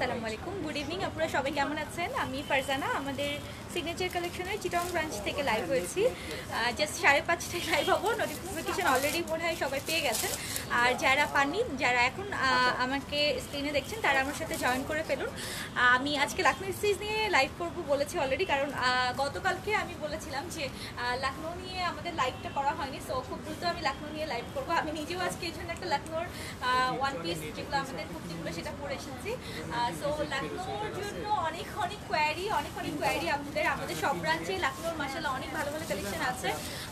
আসসালামু আলাইকুম, good evening. আপনারা সবাই কেমন আছেন? আমি ফারজানা, আমাদের সিগনেচার কালেকশনের চিটং ব্রাঞ্চ থেকে লাইভ হয়েছি। জাস্ট 5:30টায় লাইভ হবো। নোটিফিকেশন অলরেডি মনে হয় সবাই পেয়ে গেছেন। আর যারা পাননি, যারা এখন আমাকে স্ক্রিনে দেখছেন, তারা আমার সাথে জয়েন করে ফেলুন। আমি আজকে লাখনৌ স্টিচ নিয়ে লাইভ করব বলেছি অলরেডি, কারণ গতকালকে আমি বলেছিলাম যে লাখনৌ নিয়ে আমাদের লাইভটা করা হয়নি। সো খুব দ্রুত আমি লাখনৌ নিয়ে লাইভ করবো। আমি নিজেও আজকে এই জন্য একটা লাখনৌর ওয়ান পিস, যেগুলো আমাদের কুর্তিগুলো, সেটা পরে এসেছি। সো লাখনৌর জন্য অনেক কোয়ারি আমাদের সব ব্রাঞ্চে লাখনৌর মাশাআল্লাহ অনেক ভালো ভালো কালেকশন আছে।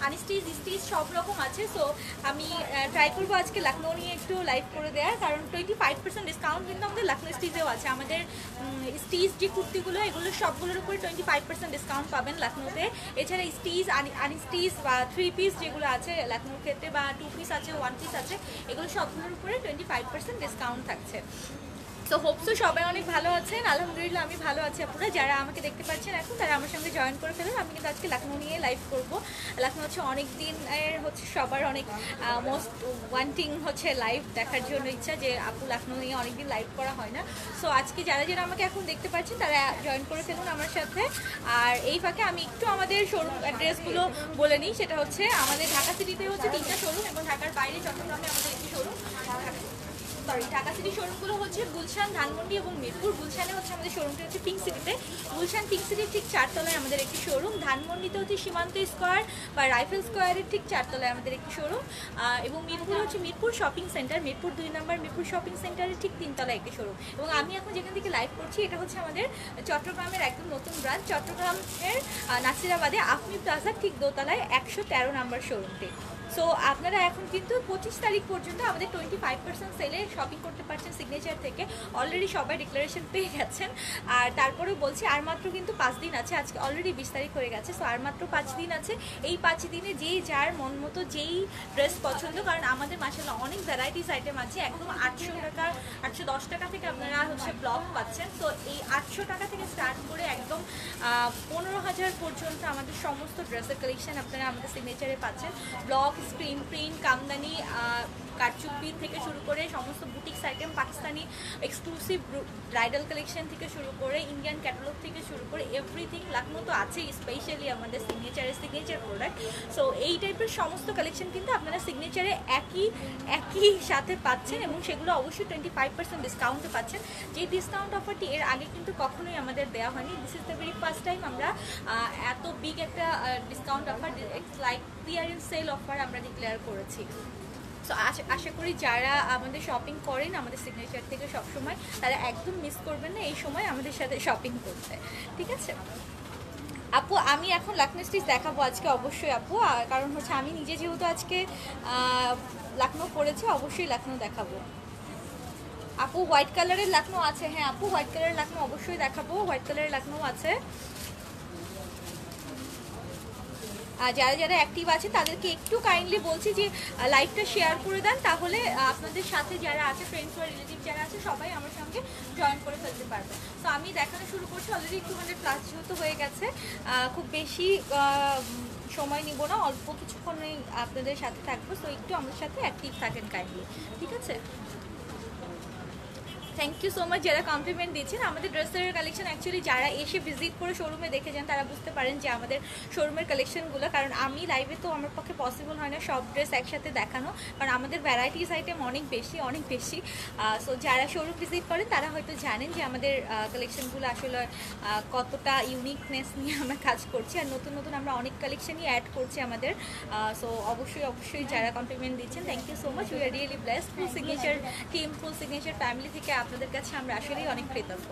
আনস্টিচ স্টিচ সব রকম আছে। সো আমি ট্রাই করবো আজকে লাখনৌ নিয়ে একটু লাইভ করে দেওয়ার, কারণ 25% ডিসকাউন্ট কিন্তু আমাদের লাখনৌ স্টিচেও আছে। আমাদের স্টিচ যে কুর্তিগুলো, এগুলো সবগুলোর উপরে 25% ডিসকাউন্ট পাবেন লাখনৌতে। এছাড়া স্টিচ আনস্টিচ বা 3 পিস যেগুলো আছে লাখনৌর ক্ষেত্রে, বা 2 পিস আছে, 1 পিস আছে, এগুলো সবগুলোর উপরে 25% ডিসকাউন্ট থাকছে। সো হোপসো সবাই অনেক ভালো আছেন। আলহামদুলিল্লাহ আমি ভালো আছি। আপনারা যারা আমাকে দেখতে পাচ্ছেন এখন, তারা আমার সঙ্গে জয়েন করে ফেলুন। আমি কিন্তু আজকে লাখনৌ নিয়ে লাইভ করব। লাখনৌ হচ্ছে অনেক দিনের সবার অনেক মোস্ট ওয়ান্টিং লাইভ দেখার জন্য ইচ্ছা, যে আপু লাখনৌ নিয়ে অনেকদিন লাইভ করা হয় না। সো আজকে যারা যারা আমাকে এখন দেখতে পাচ্ছেন, তারা জয়েন করে ফেলুন আমার সাথে। আর এই ফাঁকে আমি একটু আমাদের শোরুম অ্যাড্রেসগুলো বলে নিই। সেটা হচ্ছে আমাদের ঢাকা সিটিতে হচ্ছে 3টা শোরুম, এবং ঢাকার বাইরে চট্টগ্রামে আমাদের একটি শোরুম। ঢাকা সিটি শোরুমগুলো হচ্ছে গুলশান, ধানমন্ডি এবং মিরপুর। গুলশানে হচ্ছে আমাদের শোরুমটি হচ্ছে পিঙ্ক সিটিতে। গুলশান পিঙ্ক সিটির ঠিক 4 তলায় আমাদের একটি শোরুম। ধানমন্ডিতে হচ্ছে সীমান্ত স্কোয়ার বা রাইফেল স্কোয়ারের ঠিক 4 তলায় আমাদের একটি শোরুম। এবং মিরপুর হচ্ছে মিরপুর শপিং সেন্টার, মিরপুর 2 নম্বর মিরপুর শপিং সেন্টারের ঠিক 3 তলায় একটি শোরুম। এবং আমি এখন যেখান থেকে লাইভ করছি, এটা হচ্ছে আমাদের চট্টগ্রামের একদম নতুন ব্রাঞ্চ, চট্টগ্রামের নাসিরাবাদে আফমি প্লাজার ঠিক দোতলায় 113 নম্বর শোরুমটি। সো আপনারা এখন কিন্তু 25 তারিখ পর্যন্ত আমাদের 25% সেলে শপিং করতে পারছেন সিগনেচার থেকে। অলরেডি সবাই ডিক্লারেশন পেয়ে গেছেন। আর তারপরেও বলছি, আর মাত্র কিন্তু 5 দিন আছে। আজকে অলরেডি 20 তারিখ হয়ে গেছে। সো আর মাত্র 5 দিন আছে। এই 5 দিনে যেই যার মন মতো যেই ড্রেস পছন্দ, কারণ আমাদের মাশাআল্লাহ অনেক ভ্যারাইটিস আইটেম আছে। একদম 800 টাকা 810 টাকা থেকে আপনারা ব্লক পাচ্ছেন। তো এই 800 টাকা থেকে স্টার্ট করে একদম 15,000 পর্যন্ত আমাদের সমস্ত ড্রেসের কালেকশন আপনারা আমাদের সিগনেচারে পাচ্ছেন। ব্লক, স্ক্রিন প্রিন্ট, কামদানি, কারচুপি থেকে শুরু করে সমস্ত boutiques item, Pakistani exclusive bridal collection থেকে শুরু করে ইন্ডিয়ান ক্যাটালগ থেকে শুরু করে এভরিথিং লাখনৌ তো আছেই, স্পেশালি আমাদের সিগনেচার প্রোডাক্ট। সো এই টাইপের সমস্ত কালেকশন কিন্তু আপনারা সিগনেচারে একই সাথে পাচ্ছেন, এবং সেগুলো অবশ্যই 25% ডিসকাউন্টে পাচ্ছেন। যে ডিসকাউন্ট অফারটি এর আগে কিন্তু কখনোই আমাদের দেওয়া হয়নি। This is the very first time আমরা এত বিগ একটা discount offer, it's like clearance sale offer আমরা ডিক্লেয়ার করেছি। সো আশা করি যারা আমাদের শপিং করেন আমাদের সিগনেচার থেকে সবসময়, তারা একদম মিস করবেন না এই সময় আমাদের সাথে শপিং করতে। ঠিক আছে আপু, আমি এখন লাখনৌ স্টিচ দেখাবো আজকে অবশ্যই আপু, কারণ আমি নিজে যেহেতু আজকে লাখনৌ পরেছি, অবশ্যই লাখনৌ দেখাবো। আপু হোয়াইট কালারের লাখনৌ আছে? হ্যাঁ আপু, হোয়াইট কালারের লাখনৌ অবশ্যই দেখাবো। হোয়াইট কালারের লাখনৌ আছে। যারা যারা অ্যাক্টিভ আছে তাদেরকে একটু কাইন্ডলি বলছি যে লাইভটা শেয়ার করে দেন, তাহলে আপনাদের সাথে যারা আছে, ফ্রেন্ডস বা রিলেটিভ যারা আছে, সবাই আমার সঙ্গে জয়েন করে ফেলতে পারবে। তো আমি দেখানো শুরু করছি। অলরেডি 200+ যেহেতু হয়ে গেছে, খুব বেশি সময় নিব না, অল্প কিছুক্ষণই আপনাদের সাথে থাকবো। সো একটু আমাদের সাথে অ্যাক্টিভ থাকেন কাইন্ডলি, ঠিক আছে? থ্যাংক ইউ সো মাচ যারা কমপ্লিমেন্ট দিচ্ছেন। আমাদের ড্রেসের কালেকশন অ্যাকচুয়ালি যারা এসে ভিজিট করে শোরুমে দেখে যান, তারা বুঝতে পারেন যে আমাদের শোরুমের কালেকশনগুলো, কারণ আমি লাইভে তো আমার পক্ষে পসিবল হয় না সব ড্রেস একসাথে দেখানো, কারণ আমাদের ভ্যারাইটিস আইটেম অনেক বেশি। সো যারা শোরুম ভিজিট করেন তারা হয়তো জানেন যে আমাদের কালেকশনগুলো আসলে কতটা ইউনিকনেস নিয়ে আমরা কাজ করছি, আর নতুন নতুন আমরা অনেক কালেকশনই অ্যাড করছি আমাদের। সো অবশ্যই যারা কমপ্লিমেন্ট দিচ্ছেন, thank you so much. We are really blessed. Full signature team, full signature family থেকে আপনাদের কাছে আমরা আসলেই অনেক কৃতজ্ঞ।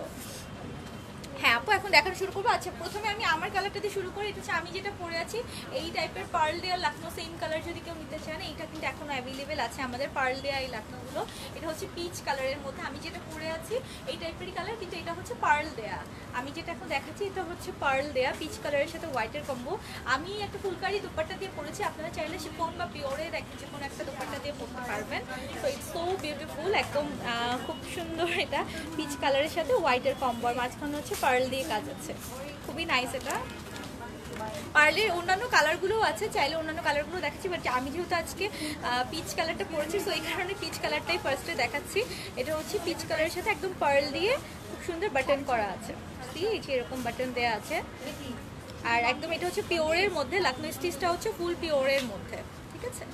হ্যাঁ আপু, এখন দেখানো শুরু করবো। আচ্ছা, প্রথমে আমি আমার কালারটা দিয়ে শুরু করি। এটা হচ্ছে আমি যেটা পরে আছি, এই টাইপের পার্ল দেয়া লাখনৌ সেম কালার যদি কেউ নিতে চান, এইটা কিন্তু এখনো অ্যাভেলেবেল আছে আমাদের পার্ল দেয়া এই লাখনৌগুলো। এটা হচ্ছে পিচ কালারের মধ্যে। আমি যেটা পরে আছি এই টাইপেরই কালার, কিন্তু এটা হচ্ছে পার্ল দেয়া। আমি যেটা এখন দেখাচ্ছি এটা হচ্ছে পার্ল দেয়া, পিচ কালারের সাথে হোয়াইটের কম্বো। আমি একটা ফুলকারি দুপাট্টা দিয়ে পরেছি। আপনারা চাইলে শিফন বা পিওরের যে কোনো একটা দুপাট্টা দিয়ে পরতে পারবেন। তো ইটস সো বিউটিফুল, একদম খুব সুন্দর। এটা পিচ কালারের সাথে হোয়াইটের কম্বো, আর মাঝখানে হচ্ছে পার্ল দিয়ে কাজ আছে, খুবই নাইস। এটা পার্লের অন্যান্য কালারগুলোও আছে, চাইলে অন্যান্য কালারগুলো দেখাচ্ছি, বাট আমি যেহেতু আজকে পিচ কালারটা পরেছি, সো এই কারণে পিচ কালারটাই ফার্স্টে দেখাচ্ছি। এটা হচ্ছে পিচ কালারের সাথে একদম পার্ল দিয়ে খুব সুন্দর বাটন করা আছে, এই যে এরকম বাটন দেওয়া আছে। আর একদম এটা হচ্ছে পিওরের মধ্যে, লাকনো স্টিচটা হচ্ছে ফুল পিওরের মধ্যে, ঠিক আছে।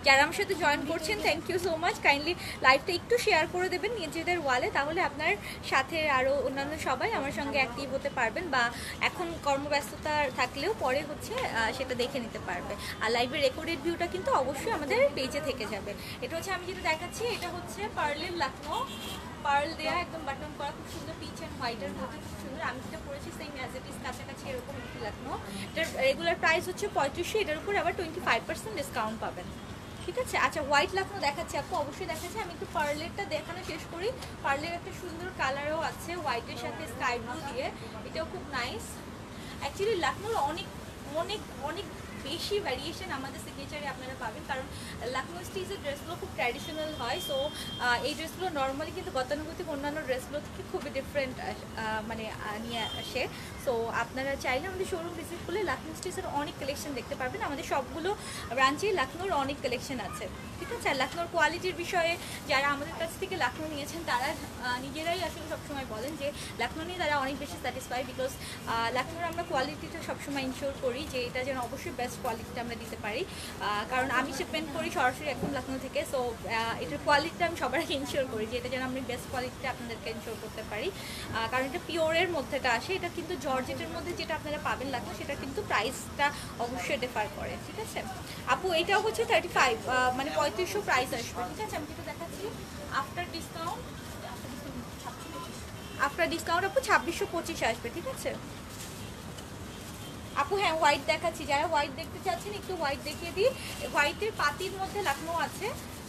যারা আমার সাথে জয়েন করছেন thank you so much. Kindly লাইভটা একটু শেয়ার করে দেবেন নিজেদের ওয়ালে, তাহলে আপনার সাথে আরও অন্যান্য সবাই আমার সঙ্গে অ্যাক্টিভ হতে পারবেন, বা এখন কর্মব্যস্ততা থাকলেও পরে হচ্ছে সেটা দেখে নিতে পারবে। আর লাইভের রেকর্ডেড ভিউটা কিন্তু অবশ্যই আমাদের পেজে থেকে যাবে। এটা হচ্ছে আমি যেটা দেখাচ্ছি, এটা হচ্ছে পার্লের লাকনো, পার্ল দেয়া একদম বাটন করা, খুব সুন্দর পিচ অ্যান্ড হোয়াইটের মধ্যে, খুব সুন্দর। আমি যেটা পরেছি সেম অ্যাজ ইট ইজ, কাছাকাছি এরকম একটু লাকনো। এটার রেগুলার প্রাইস হচ্ছে 3500, এটার উপর আবার 25% ডিসকাউন্ট পাবেন, ঠিক আছে। আচ্ছা হোয়াইট লাকনো দেখাচ্ছি আপু, অবশ্যই দেখাচ্ছি। আমি একটু পার্লেরটা দেখানো শেষ করি। পার্লের একটা সুন্দর কালারও আছে হোয়াইটের সাথে স্কাই ব্লু দিয়ে, এটাও খুব নাইস। অ্যাকচুয়ালি লাকনোর অনেক অনেক অনেক বেশি ভ্যারিয়েশন আমাদের সিগনেচারে আপনারা পাবেন, কারণ লাকনো স্টিচের ড্রেসগুলো খুব ট্র্যাডিশনাল হয়। সো এই ড্রেসগুলো নর্মালি কিন্তু গতানুগতিক অন্যান্য ড্রেসগুলো থেকে খুবই ডিফারেন্ট মানে নিয়ে আসে। সো আপনারা চাইলে আমাদের শোরুম ভিজিট করলে লাকনো স্টিচের অনেক কালেকশন দেখতে পারবেন। আমাদের সবগুলো ব্রাঞ্চে লাকনোর অনেক কালেকশন আছে, ঠিক আছে। আর লাকনোর কোয়ালিটির বিষয়ে যারা আমাদের কাছ থেকে লাকনো নিয়েছেন তারা নিজেরাই আসলে সবসময় বলেন যে লাকনো নিয়ে তারা অনেক বেশি স্যাটিসফাই, বিকজ লাকনোর আমরা কোয়ালিটিটা সবসময় ইনশিওর করি যে এটা যেন অবশ্যই বেস্ট কোয়ালিটিটা আমরা দিতে পারি, কারণ আমি শিপমেন্ট করি সরাসরি একদম লাকনো থেকে। সো এটার কোয়ালিটিটা আমি সবার আগে ইনশিওর করি যে এটা যেন আমি বেস্ট কোয়ালিটিটা আপনাদেরকে ইনশিওর করতে পারি, কারণ এটা পিওরের মধ্যেটা আসে। এটা কিন্তু জর্জেটের মধ্যে যেটা আপনারা পাবেন লাকনো, সেটা কিন্তু প্রাইসটা অবশ্যই ডিফার করে, ঠিক আছে। আপু এটাও হচ্ছে 35, মানে 3500 প্রাইস আসবে, ঠিক আছে। আমি যেটা দেখাচ্ছি আফটার ডিসকাউন্ট আপু 2625 আসবে, ঠিক আছে আপু। হ্যাঁ হোয়াইট দেখাচ্ছি, যারা হোয়াইট দেখতে চাচ্ছেন একটু হোয়াইট দেখিয়ে দিই। হোয়াইটের পাতির মধ্যে লাকনো আছে,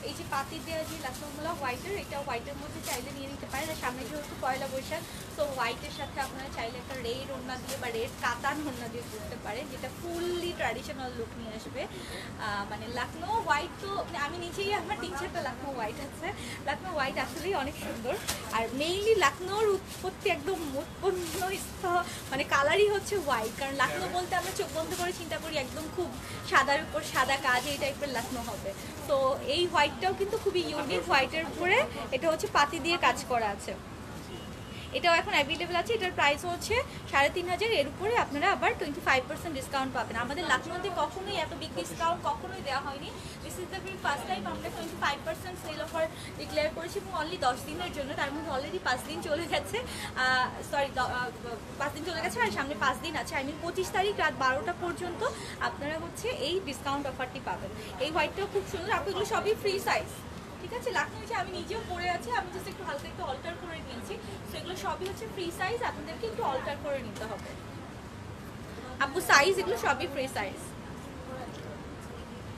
এই যে পাতি দেওয়া যে লাকনোগুলো হোয়াইটের, এটা হোয়াইটের মধ্যে চাইলে নিয়ে নিতে পারেন। আর সামনে যেহেতু পয়লা বৈশাখ, তো হোয়াইটের সাথে আপনারা চাইলে একটা রেড ওড়না দিয়ে বা রেড কাতান ওড়না দিয়ে করতে পারেন, যেটা ফুললি ট্র্যাডিশনাল লুক নিয়ে আসবে। মানে লাকনো হোয়াইট তো আমি নিজেই, আমার 3-4টা লাকনো হোয়াইট আছে। লাকনো হোয়াইট আসলেই অনেক সুন্দর। আর মেইনলি লাকনোর উৎপত্তি একদম উৎপন্ন মানে কালারই হচ্ছে হোয়াইট, কারণ লাকনো বলতে আমরা চোখ বন্ধ করে চিন্তা করি একদম খুব সাদার উপর সাদা কাজ, এই টাইপের লাকনো হবে। তো এই হোয়াইটটাও কিন্তু খুবই ইউনিক, হোয়াইটের উপরে এটা হচ্ছে পাতি দিয়ে কাজ করা আছে। এটাও এখন অ্যাভেলেবেল আছে, এটার প্রাইস হচ্ছে 3500, এর উপরে আপনারা আবার 25% ডিসকাউন্ট পাবেন। আমাদের লাকনোতে কখনোই এত বিগ ডিসকাউন্ট কখনোই দেওয়া হয়নি, this is the very first time আমরা 25% সেল অফার ডিক্লেয়ার করেছি, এবং অনলি 10 দিনের জন্য। তার মধ্যে অলরেডি 5 দিন চলে গেছে, সরি 5 দিন চলে গেছে, আর সামনে 5 দিন আছে। 25 তারিখ রাত 12টা পর্যন্ত আপনারা হচ্ছে এই ডিসকাউন্ট অফারটি পাবেন। এই হোয়াইটটাও খুব সুন্দর আপু, এগুলো সবই ফ্রি সাইজ, ঠিক আছে। লাকনো যে আমি নিজেও পরে আছি, আমি জাস্ট একটু হালকা একটু অল্টার করে নিয়েছি। সেগুলো সবই হচ্ছে ফ্রি সাইজ, আপনাদেরকে একটু অল্টার করে নিতে হবে আপু। সাইজ এগুলো সবই ফ্রি সাইজ,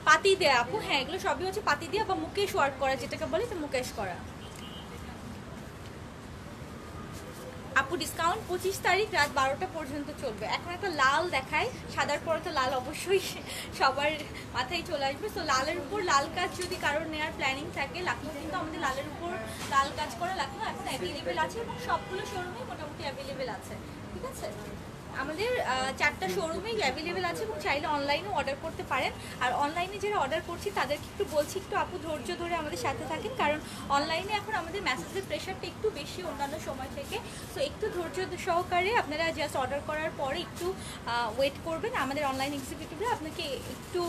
পাতি দেয়া আপু। হ্যাঁ এগুলো সবই হচ্ছে পাতি দেয়া বা মুকেশ ওয়ার্ক করা, যেটাকে বলে তো মুকেশ করা আপু। ডিসকাউন্ট 25 তারিখ রাত 12টা পর্যন্ত চলবে। এখন একটা লাল দেখায়, সাদার পরে তো লাল অবশ্যই সবার মাথায় চলে আসবে। তো লালের উপর লাল কাজ যদি কারোর নেওয়ার প্ল্যানিং থাকে, লাকনো কিন্তু আমাদের লালের উপর লাল কাজ করা লাকনো এখন অ্যাভেলেবেল আছে, এবং সবগুলো শোরুমে মোটামুটি অ্যাভেলেবেল আছে, ঠিক আছে। আমাদের 4টা শোরুমেই অ্যাভেলেবেল আছে, এবং চাইলে অনলাইনেও অর্ডার করতে পারেন। আর অনলাইনে যারা অর্ডার করছি তাদেরকে একটু বলছি একটু আপু ধৈর্য ধরে আমাদের সাথে থাকেন, কারণ অনলাইনে এখন আমাদের মেসেজের প্রেশারটা একটু বেশি অন্যান্য সময় থেকে। সো একটু ধৈর্য সহকারে আপনারা জাস্ট অর্ডার করার পরে একটু ওয়েট করবেন, আমাদের অনলাইন এক্সিকিউটিভরা আপনাকে একটু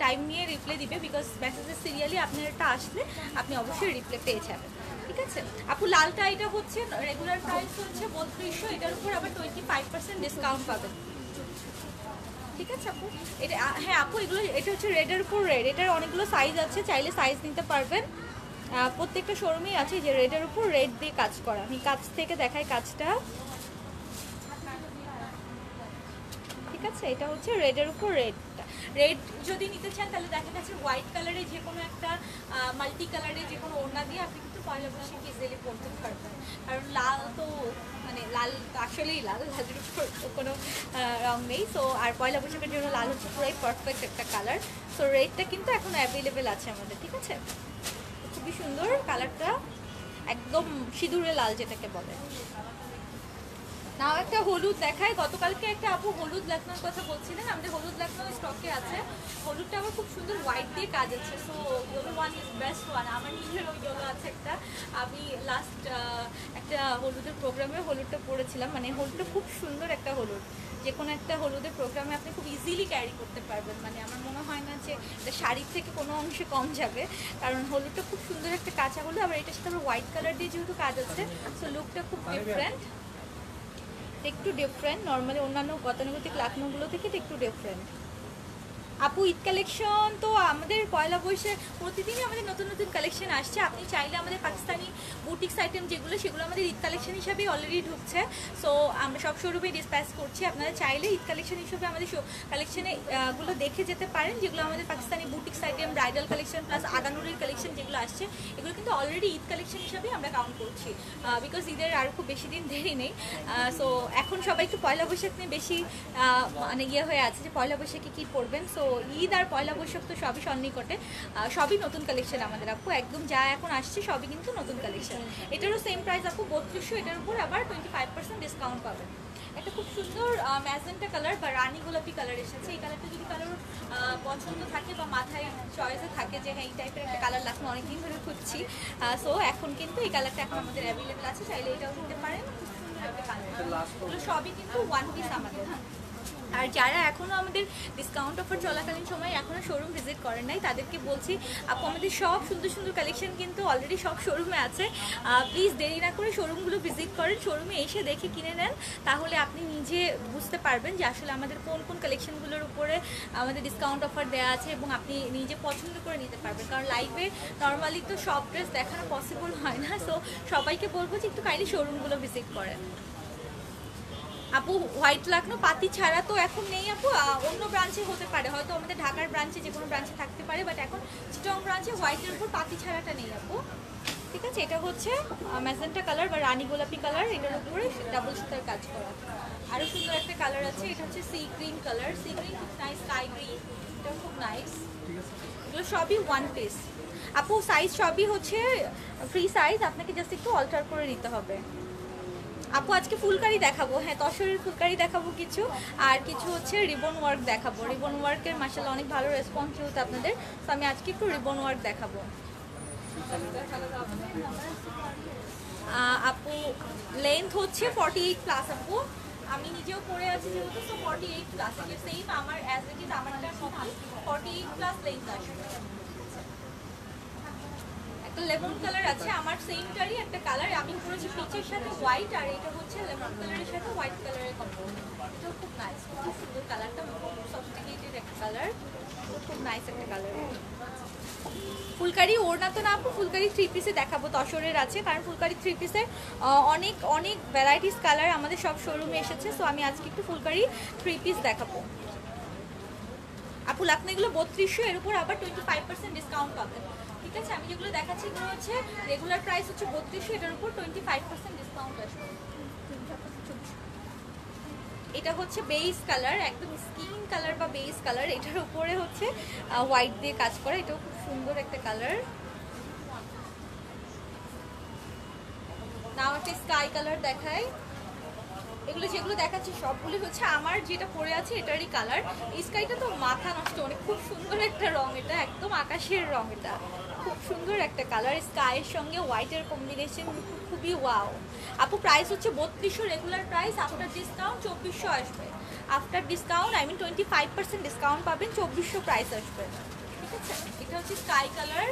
টাইম নিয়ে রিপ্লাই দিবে, বিকজ মেসেজের সিরিয়ালি আপনার একটা আসলে আপনি অবশ্যই রিপ্লাই পেয়ে যাবেন, ঠিক আছে আপু। লালটা এটা হচ্ছে রেগুলার প্রাইস হচ্ছে 3200, এটার উপর আবার 25% ডিসকাউন্ট পাবেন, ঠিক আছে আপু। এটা হ্যাঁ আপু এগুলো, এটা হচ্ছে রেডের উপর রেড, এটার অনেকগুলো সাইজ আছে, চাইলে সাইজ নিতে পারবেন। প্রত্যেকটা শোরুমেই আছে যে রেডের উপর রেড দিয়ে কাজ করা। আমি কাজ থেকে দেখাই কাজটা, ঠিক আছে। এটা হচ্ছে রেডের উপর রেডটা। রেড যদি নিতে চান তাহলে দেখা যাচ্ছে হোয়াইট কালারের যে কোনো একটা মাল্টি কালারের যে কোনো ওড়না দিয়ে আপনি কিন্তু পয়লা বৈশাখে ইজিলি পরতে পারবেন, কারণ লাল তো মানে লাল আসলেই লাল, লালের উপর কোনো রং নেই। সো আর পয়লা বৈশাখের জন্য লাল হচ্ছে পুরাই পারফেক্ট একটা কালার। সো রেডটা কিন্তু এখন অ্যাভেলেবেল আছে আমাদের, ঠিক আছে। খুবই সুন্দর কালারটা, একদম সিঁদুরে লাল যেটাকে বলে। নাও একটা হলুদ দেখায়। গতকালকে একটা আপু হলুদ লাকনোর কথা বলছিলেন, আমাদের হলুদ লাকনো স্টকে আছে। হলুদটা আবার খুব সুন্দর হোয়াইট দিয়ে কাজ আছে। So yellow one is best one. আমার নিজের ওই ইয়েলো আছে একটা, আমি লাস্ট একটা হলুদের প্রোগ্রামে হলুদটা পরেছিলাম। মানে হলুদটা খুব সুন্দর একটা হলুদ, যে কোনো একটা হলুদের প্রোগ্রামে আপনি খুব ইজিলি ক্যারি করতে পারবেন। মানে আমার মনে হয় না যে এটা শাড়ির থেকে কোনো অংশে কম যাবে, কারণ হলুদটা খুব সুন্দর একটা কাঁচা হলুদ। আবার এটার সাথে আবার হোয়াইট কালার দিয়ে যেহেতু কাজ আছে, সো লুকটা খুব ডিফারেন্ট, একটু ডিফারেন্ট নর্মালি অন্যান্য গতানুগতিক লাকনোগুলো থেকে একটু ডিফারেন্ট। আপু ঈদ কালেকশন তো আমাদের পয়লা বৈশাখ প্রতিদিনই আমাদের নতুন নতুন কালেকশন আসছে। আপনি চাইলে আমাদের পাকিস্তানি বুটিক্স আইটেম যেগুলো, সেগুলো আমাদের ঈদ কালেকশন হিসাবেই অলরেডি ঢুকছে। সো আমরা সব শোরুমে ডিসপ্যাচ করছি। আপনারা চাইলে ঈদ কালেকশন হিসেবে আমাদের কালেকশনে গুলো দেখে যেতে পারেন, যেগুলো আমাদের Pakistani boutiques item, bridal collection plus আগানুরের কালেকশন যেগুলো আসছে, এগুলো কিন্তু অলরেডি ঈদ কালেকশন হিসাবেই আমরা কাউন্ট করছি, বিকজ ঈদের আর খুব বেশি দিন দেরি নেই। সো এখন সবাই একটু পয়লা বৈশাখ নিয়ে বেশি মানে ইয়ে হয়ে আছে যে পয়লা বৈশাখে কী পরবেন। সো ঈদ আর পয়লা বৈশাখ তো সবই সন্নিকটে, সবই নতুন কালেকশন আমাদের আপু, একদম যা এখন আসছে সবই কিন্তু নতুন কালেকশন। এটারও সেম প্রাইস আপু 3200, এটার উপর আবার 25% ডিসকাউন্ট পাবেন। একটা খুব সুন্দর ম্যাজেন্টা কালার বা রানী গোলাপি কালার এসেছে। এই কালারটা যদি কারোর পছন্দ থাকে বা মাথায় চয়েসে থাকে যে হ্যাঁ এই টাইপের একটা কালার লাগবে, অনেকদিন ধরে খুঁজছি, সো এখন কিন্তু এই কালারটা এখন আমাদের অ্যাভেলেবেল আছে, চাইলে এটাও নিতে পারেন। খুব সুন্দর একটা কালার, এগুলো সবই কিন্তু ওয়ান পিস আমাদের। আর যারা এখনও আমাদের ডিসকাউন্ট অফার চলাকালীন সময় এখনও শোরুম ভিজিট করেন নাই, তাদেরকে বলছি আপু আমাদের সব সুন্দর সুন্দর কালেকশন কিন্তু অলরেডি সব শোরুমে আছে। প্লিজ দেরি না করে শোরুমগুলো ভিজিট করেন, শোরুমে এসে দেখে কিনে নেন, তাহলে আপনি নিজে বুঝতে পারবেন যে আসলে আমাদের কোন কোন কালেকশনগুলোর উপরে আমাদের ডিসকাউন্ট অফার দেওয়া আছে, এবং আপনি নিজে পছন্দ করে নিতে পারবেন। কারণ লাইভে নর্মালি তো সব ড্রেস দেখানো পসিবল হয় না, সো সবাইকে বলবো যে একটু কাইন্ডলি শোরুমগুলো ভিজিট করেন। আপু হোয়াইট লাকনো পাতি ছাড়া তো এখন নেই আপু, অন্য ব্রাঞ্চে হতে পারে, হয়তো আমাদের ঢাকার ব্রাঞ্চে যে কোনো ব্রাঞ্চে থাকতে পারে, বাট এখন চিটং ব্রাঞ্চে হোয়াইটের উপর পাতি ছাড়াটা নেই আপু। ঠিক আছে, এটা হচ্ছে ম্যাজেন্টা কালার বা রানী গোলাপি কালার, এটার উপরে ডাবল সুতার কাজ করা। আরও সুন্দর একটা কালার আছে, এটা হচ্ছে sea green colour, sea green খুব নাইস, স্কাই গ্রিন, এটাও খুব নাইস। এগুলো সবই ওয়ান পিস আপু, সাইজ সবই হচ্ছে ফ্রি সাইজ, আপনাকে জাস্ট একটু অল্টার করে নিতে হবে। আপু আজকে ফুলকারি দেখাবো, হ্যাঁ তসরের ফুলকারি দেখাবো কিছু, আর কিছু হচ্ছে রিবন ওয়ার্ক দেখাবো। রিবন ওয়ার্কের মাশাআল্লাহ অনেক ভালো রেসপন্স হতো আপনাদের, তো আমি আজকে একটু রিবন ওয়ার্ক দেখাবো। আপু লেন্থ হচ্ছে 48 প্লাস আপু, আমি নিজেও পরে আছি যেহেতু, তো 48 প্লাস, সেম আমার অ্যাজ ইট ইজ আমারটা 48 প্লাস লেন্থ আসবে। একটা লেমন কালার আছে আমার সেমটারই একটা কালার, আমি পরেছি পিচের সাথে হোয়াইট, আর এটা হচ্ছে লেমন কালারের সাথে হোয়াইট কালারের কম্বো। এটাও খুব নাইস, খুব সুন্দর কালারটা, খুব সফিস্টিকেটেড একটা কালার, খুব নাইস একটা কালার। ফুলকারি ওড়না তো না আপু, ফুলকারি থ্রি পিসে দেখাবো, তসরের আছে, কারণ ফুলকারি থ্রি পিসের অনেক অনেক ভ্যারাইটিস কালার আমাদের সব শোরুমে এসেছে। সো আমি আজকে একটু ফুলকারি থ্রি পিস দেখাবো। আপু লাকনো এগুলো 3200, এর উপর আবার 25% ডিসকাউন্ট পাবেন। ঠিক আছে, আমি যেগুলো দেখাচ্ছি এগুলো হচ্ছে রেগুলার প্রাইস হচ্ছে 3200, এটার উপর 25% ডিসকাউন্ট আসবে। এটা হচ্ছে বেস কালার, একদম স্কিন কালার বা বেস কালার, এটার উপরে হচ্ছে হোয়াইট দিয়ে কাজ করা, এটাও খুব সুন্দর একটা কালার। নাও একটা স্কাই কালার দেখায়। এগুলো যেগুলো দেখাচ্ছি সবগুলো হচ্ছে আমার যেটা পরে আছে এটারই কালার। এই স্কাইটা তো মাথা নষ্ট, অনেক খুব সুন্দর একটা রং, এটা একদম আকাশের রং, এটা খুব সুন্দর একটা কালার, স্কাইয়ের সঙ্গে হোয়াইটের কম্বিনেশন খুবই ওয়াও। আপু প্রাইস হচ্ছে 3200 রেগুলার প্রাইস, আফটার ডিসকাউন্ট 2400 আসবে। After discount I mean 25% discount পাবেন, 2400 প্রাইস আসবে। ঠিক আছে, এটা হচ্ছে স্কাই কালার,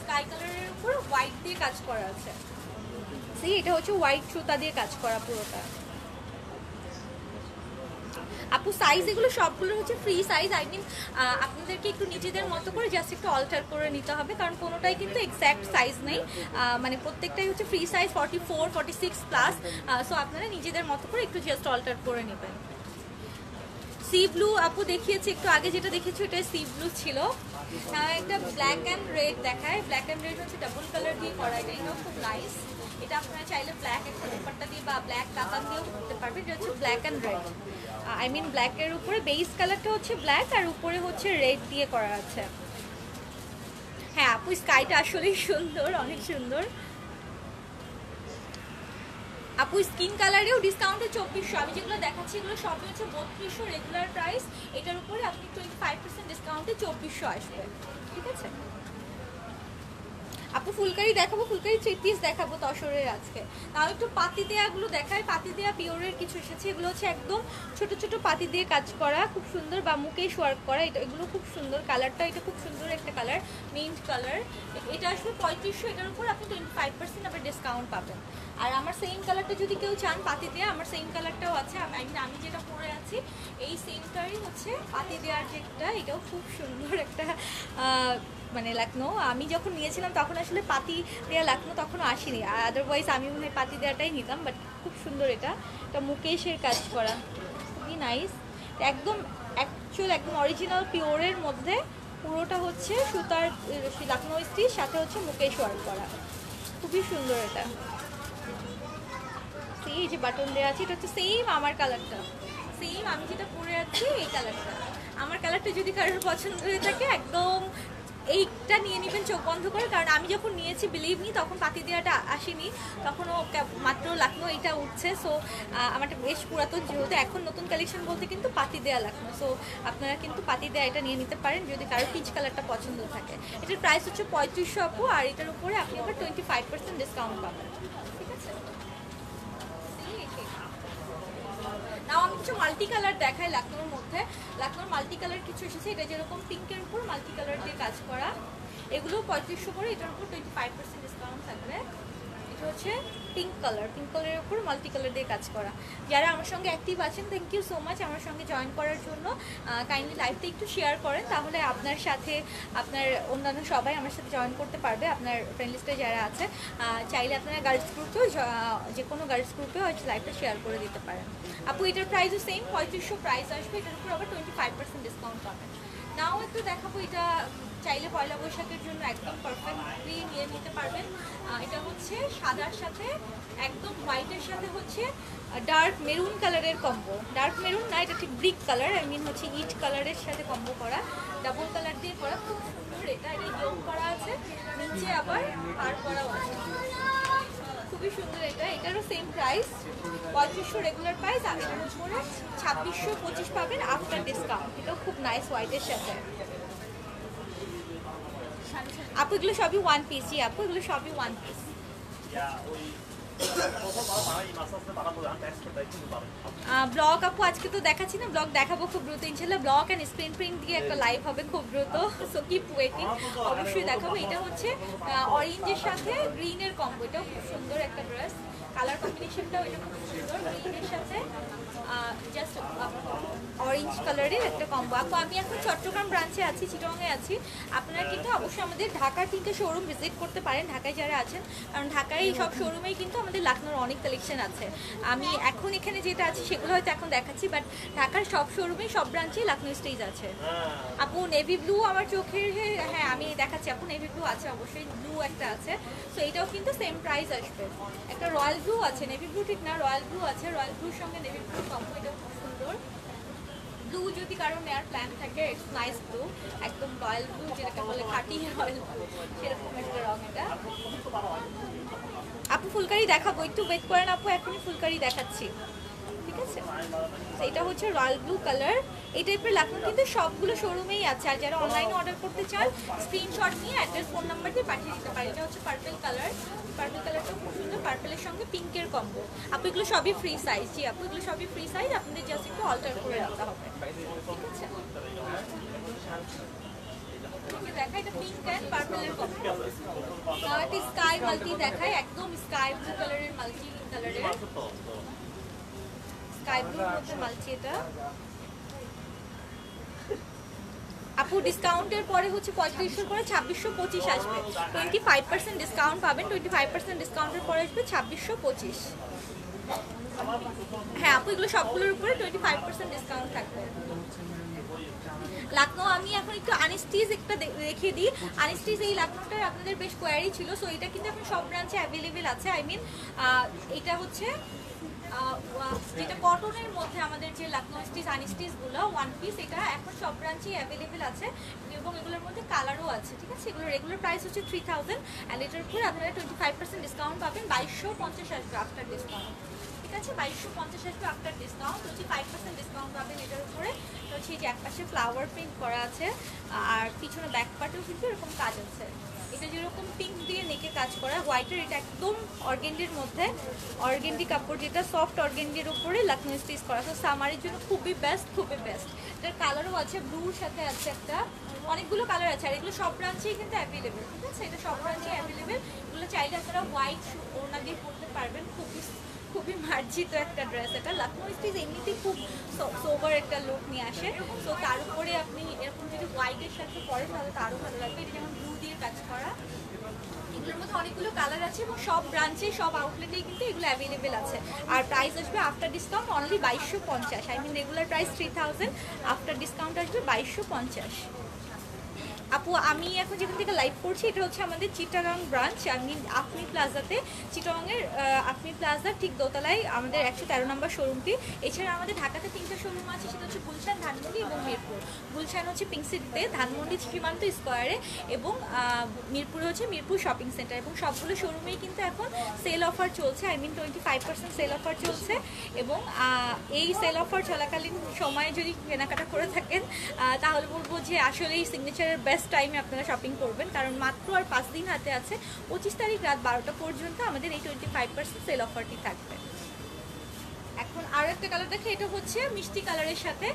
স্কাই কালারের উপর হোয়াইট দিয়ে কাজ করা আছে। সি এটা হচ্ছে হোয়াইট সুতা দিয়ে কাজ করা পুরোটা। আপু সাইজ এগুলো সবগুলো হচ্ছে ফ্রি সাইজ, আই মিন আপনাদেরকে একটু নিজেদের মতো করে জাস্ট একটু অল্টার করে নিতে হবে, কারণ কোনোটাই কিন্তু এক্স্যাক্ট সাইজ নেই, মানে প্রত্যেকটাই হচ্ছে ফ্রি সাইজ 44, 46 প্লাস। সো আপনারা নিজেদের মতো করে একটু জাস্ট অল্টার করে নেবেন। সি ব্লু আপু দেখিয়েছি একটু আগে, যেটা দেখেছি ওটা সি ব্লু ছিল। একটা ব্ল্যাক অ্যান্ড রেড দেখায়, ব্ল্যাক অ্যান্ড রেড হচ্ছে ডাবল কালার দিয়ে করা, এটাও খুব নাইস। এটা আপনারা চাইলে ব্ল্যাক একটা দুপাট্টা দিয়ে বা ব্ল্যাক কাতান দিয়েও করতে পারবেন। এটা হচ্ছে black and red, I mean ব্ল্যাকের উপরে বেস কালারটা হচ্ছে ব্ল্যাক আর উপরে হচ্ছে রেড দিয়ে করা আছে। হ্যাঁ আপু স্কাইটা আসলেই সুন্দর, অনেক সুন্দর। আপু স্কিন কালারেও ডিসকাউন্টে 2400, আমি যেগুলো দেখাচ্ছি এগুলো সবই হচ্ছে 3200 রেগুলার প্রাইস, এটার উপরে আপনি 25% ডিসকাউন্টে 2400 আসবে, ঠিক আছে। আপু ফুলকারি দেখাবো, ফুলকারি 3 পিস দেখাবো তসরের আজকে। তাও একটু পাতি দেয়াগুলো দেখাই, পাতি দেয়া পিওরের কিছু এসেছে, এগুলো হচ্ছে একদম ছোট ছোট পাতি দিয়ে কাজ করা, খুব সুন্দর, বা মুকেশ ওয়ার্ক করা, এটা এগুলো খুব সুন্দর, কালারটা এটা খুব সুন্দর একটা কালার, মিন্ট কালার, এটা আসবে 3500, এটার উপর আপনি 25% আবার ডিসকাউন্ট পাবেন। আর আমার সেম কালারটা যদি কেউ চান পাতি দেয়া, আমার সেম কালারটাও আছে, আমি যেটা পরে আছি এই সেমটারই হচ্ছে পাতি দেওয়ার যেটা, এটাও খুব সুন্দর একটা মানে লাকনো। আমি যখন নিয়েছিলাম তখন আসলে পাতি দেওয়া লাকনো তখনও আসেনি, আদারওয়াইজ আমি মনে হয় পাতি দেওয়াটাই নিতাম, বাট খুব সুন্দর এটা মুকেশের কাজ করা, খুবই নাইস, একদম অ্যাকচুয়াল একদম অরিজিনাল পিওরের মধ্যে, পুরোটা হচ্ছে সুতার লাকনো স্টিচ, সাথে হচ্ছে মুকেশ ওয়ার্ক করা, খুবই সুন্দর এটা। এই যে বাটন দেওয়া আছে, এটা হচ্ছে সেম আমার কালারটা, সেম আমি যেটা পরে আছি এই কালারটা, আমার কালারটা যদি কারোর পছন্দ হয়ে থাকে একদম এইটা নিয়ে নেবেন চোখ বন্ধ করে, কারণ আমি যখন নিয়েছি বিলিভ মি তখন পাতি দেওয়াটা আসেনি, তখনও মাত্র লাকনো এইটা উঠছে, সো আমারটা বেশ পুরাতন, যেহেতু এখন নতুন কালেকশন বলতে কিন্তু পাতি দেওয়া লাকনো, সো আপনারা কিন্তু পাতি দেওয়া এটা নিয়ে নিতে পারেন যদি কারোর পিচ কালারটা পছন্দ থাকে। এটার প্রাইস হচ্ছে 3500 আপু, আর এটার উপরে আপনি আবার 25% ডিসকাউন্ট পাবেন, ঠিক আছে। নাও আমি কিছু মাল্টি কালার দেখাই লাকনোর মধ্যে, লাকনোর মাল্টি কালার কিছু এসেছে, এটা যেরকম পিঙ্কের উপর মাল্টি কালার দিয়ে কাজ করা, এগুলো 3500 করে, এটার উপর 25% ডিসকাউন্ট থাকবে। এটা হচ্ছে পিঙ্ক কালারের উপর মাল্টি কালার দিয়ে কাজ করা। যারা আমার সঙ্গে অ্যাক্টিভ আছেন থ্যাংক ইউ সো মাচ আমার সঙ্গে জয়েন করার জন্য, কাইন্ডলি লাইভটা একটু শেয়ার করেন, তাহলে আপনার সাথে আপনার অন্যান্য সবাই আমার সাথে জয়েন করতে পারবে, আপনার ফ্রেন্ড লিস্টে যারা আছে, চাইলে আপনারা গার্লস গ্রুপেও যে কোনো গার্লস গ্রুপেও হচ্ছে লাইভটা শেয়ার করে দিতে পারেন। আপু এটার প্রাইসও সেম 3500 প্রাইস আসবে, এটার উপর আবার 25% ডিসকাউন্ট পাবেন। নাও একটু দেখাবো, এটা চাইলে পয়লা বৈশাখের জন্য একদম পারফেক্টলি নিয়ে নিতে পারবেন। এটা হচ্ছে সাদার সাথে একদম হোয়াইটের সাথে হচ্ছে ডার্ক মেরুন কালারের কম্বো, ডার্ক মেরুন না, এটা ঠিক ব্রিক কালার, আই মিন হচ্ছে ইট কালারের সাথে কম্বো করা, ডাবল কালার দিয়ে করা, খুব সুন্দর, এটা ইয়োগ করা আছে, নিচে আবার পার করাও আছে, খুবই সুন্দর এটা। এটারও সেম প্রাইস 3500 রেগুলার প্রাইস, আর এটার উপরে 2625 পাবেন আফটার ডিসকাউন্ট, এটাও খুব নাইস হোয়াইটের সাথে। আপু এগুলো সবই ওয়ান পিস, জি আপু এগুলো সবই ওয়ান পিস। ব্লগ আপু আজকে তো দেখাচ্ছি না, ব্লগ দেখাবো খুব দ্রুত ইনশাল্লাহ, ব্লগ অ্যান্ড স্ক্রিন প্রিন্ট দিয়ে একটা লাইভ হবে খুব দ্রুত, সো কিপ ওয়েটিং, অবশ্যই দেখাবো। এটা হচ্ছে অরেঞ্জের সাথে গ্রিনের কম্বো, এটাও খুব সুন্দর একটা ড্রেস, কালার কম্বিনেশনটাও এটা খুব সুন্দর, গ্রিনের সাথে জাস্ট অরেঞ্জ কালারের একটা কম্বো। আপু আমি এখন চট্টগ্রাম ব্রাঞ্চে আছি, চিটংয়ে আছি, আপনারা কিন্তু অবশ্যই আমাদের ঢাকার 3টে শোরুম ভিজিট করতে পারেন ঢাকায় যারা আছেন, কারণ ঢাকায় সব শোরুমেই কিন্তু আমাদের লাকনোর অনেক কালেকশন আছে। আমি এখন এখানে যেটা আছে সেগুলো হয়তো এখন দেখাচ্ছি, বাট ঢাকার সব শোরুমে সব ব্রাঞ্চেই লাকনো স্টেজ আছে। আপু নেভি ব্লু আমার চোখের, হ্যাঁ আমি দেখাচ্ছি আপু, নেভি ব্লু আছে অবশ্যই, ব্লু একটা আছে, তো এটাও কিন্তু সেম প্রাইস আসবে। একটা রয়্যাল ব্লু আছে, নেভি ব্লু ঠিক না, রয়্যাল ব্লু আছে, রয়্যাল ব্লুর সঙ্গে নেভি ব্লু কম্বো, এটাও খুব সুন্দর। ব্লু যদি কারো নেয়ার প্ল্যান থাকে, ইটস নাইস ব্লু, একদম রয়্যাল ব্লু যেটাকে বলে খাঁটি রয়্যাল ব্লু, সেরকম একটা রং এটা। আপু ফুলকারি দেখাবো, একটু ওয়েট করেন আপু, এখনই ফুলকারি দেখাচ্ছি, ঠিক আছে। এটা হচ্ছে রয়্যাল ব্লু কালার, এই টাইপের লাকনো কিন্তু সবগুলো শোরুমেই আছে, আর যারা অনলাইনে অর্ডার করতে চান স্ক্রিনশট নিয়ে অ্যাড্রেস ফোন নাম্বার দিয়ে পাঠিয়ে দিতে পারেন। এটা হচ্ছে পার্পল কালার, পার্পল কালারটা খুব সুন্দর, পার্পলের সঙ্গে পিঙ্কের কম্বো। আপু এগুলো সবই ফ্রি সাইজ, জি আপু এগুলো সবই ফ্রি সাইজ, আপনাদের জাস্ট একটু অল্টার করে রাখতে হবে, ঠিক আছে। দেখা এটা পিঙ্ক অ্যান্ড পার্পলের কম্বো, এটা স্কাই মাল্টি দেখায়, একদম স্কাই ব্লু কালারের মাল্টি কালারের, স্কাই ব্লুর মধ্যে মাল্টি এটা। আপু ডিসকাউন্টের পরে হচ্ছে 3500 করে 2625 আসবে, 25% ডিসকাউন্ট পাবেন, 25% ডিসকাউন্টের পরে আসবে 2625। হ্যাঁ আপু এগুলো সবগুলোর উপরে 25% ডিসকাউন্ট থাকবে। লাকনো আমি এখন একটু আনস্টিচ একটা দেখিয়ে দিই, আনস্টিচ এই লাকনোটার আপনাদের বেশ কোয়ারি ছিল, সো এটা কিন্তু এখন সব ব্রাঞ্চে অ্যাভেলেবেল আছে, আই মিন এটা হচ্ছে যেটা কটনের মধ্যে আমাদের যে লাকনো স্টিচ আনস্টিচগুলো ওয়ান পিস, এটা এখন সব ব্রাঞ্চেই অ্যাভেলেবেল আছে এবং এগুলোর মধ্যে কালারও আছে। ঠিক আছে, এগুলো রেগুলার প্রাইস হচ্ছে 3000 অ্যান্ড এটার উপরে আপনারা 25% ডিসকাউন্ট পাবেন, 2250 আসবে আফটার ডিসকাউন্ট। ঠিক আছে, 2250 আসবে আফটার ডিসকাউন্ট, 25% ডিসকাউন্ট পাবেন এটার উপরে। তো হচ্ছে এই যে একপাশে ফ্লাওয়ার প্রিন্ট করা আছে আর পিছনে ব্যাক পার্টেও কিন্তু এরকম কাজ আছে। এটা যেরকম পিঙ্ক দিয়ে নেকে কাজ করা, হোয়াইটের এটা একদম অর্গেন্ডির মধ্যে, অর্গেন্ডি কাপড় যেটা সফট অর্গেন্ডির উপরে লাকনো স্টিচ করা। তো সামারের জন্য খুবই বেস্ট, খুবই বেস্ট। এটার কালারও আছে, ব্লুর সাথে আছে একটা, অনেকগুলো কালার আছে আর এগুলো সব ব্রাঞ্চেই কিন্তু অ্যাভেলেবেল। ঠিক আছে, এটা সব ব্রাঞ্চেই অ্যাভেলেবেল। এগুলো চাইলে আপনারা হোয়াইট ওড়না দিয়ে পরতে পারবেন, খুবই খুবই মার্জিত একটা ড্রেস। এটা লাকনো স্টিচ এমনিতেই খুব সোবার একটা লুক নিয়ে আসে। তো তার উপরে আপনি এরকম যদি হোয়াইটের সাথে পরেন তাহলে তো আরও ভালো লাগবে। এটা যেমন ব্লু দিয়ে কাজ করা, এগুলোর মধ্যে অনেকগুলো কালার আছে এবং সব ব্রাঞ্চে সব আউটলেটেই কিন্তু এগুলো অ্যাভেলেবেল আছে। আর প্রাইস আসবে after discount only 2250। I mean regular price 3000, after discount আসবে 2250। আপু আমি এখন যেখান থেকে লাইভ করছি এটা হচ্ছে আমাদের চিটাগাং ব্রাঞ্চ, আমি আপনি প্লাজাতে, চিটাগাংয়ের আপনি প্লাজার ঠিক দোতলায় আমাদের 113 নম্বর শোরুমটি। এছাড়া আমাদের ঢাকাতে 3টা শোরুম আছে, সেটা হচ্ছে গুলশান, ধানমন্ডি এবং মিরপুর। গুলশান হচ্ছে পিঙ্ক সিটিতে, ধানমন্ডি সীমান্ত স্কোয়ারে এবং মিরপুরে হচ্ছে মিরপুর শপিং সেন্টার। এবং সবগুলো শোরুমেই কিন্তু এখন সেল অফার চলছে, আই মিন 25% সেল অফার চলছে। এবং এই সেল অফার চলাকালীন সময়ে যদি কেনাকাটা করে থাকেন তাহলে বলবো যে আসলে এই সিগনেচারের বেস্ট টাইমে আপনারা শপিং করবেন, কারণ মাত্র আর 5 দিন হাতে আছে। 25 তারিখ রাত 12টা পর্যন্ত আমাদের এই 25% সেল অফারটি থাকবে। এখন আরও একটা কালার দেখে, এটা হচ্ছে মিষ্টি কালারের সাথে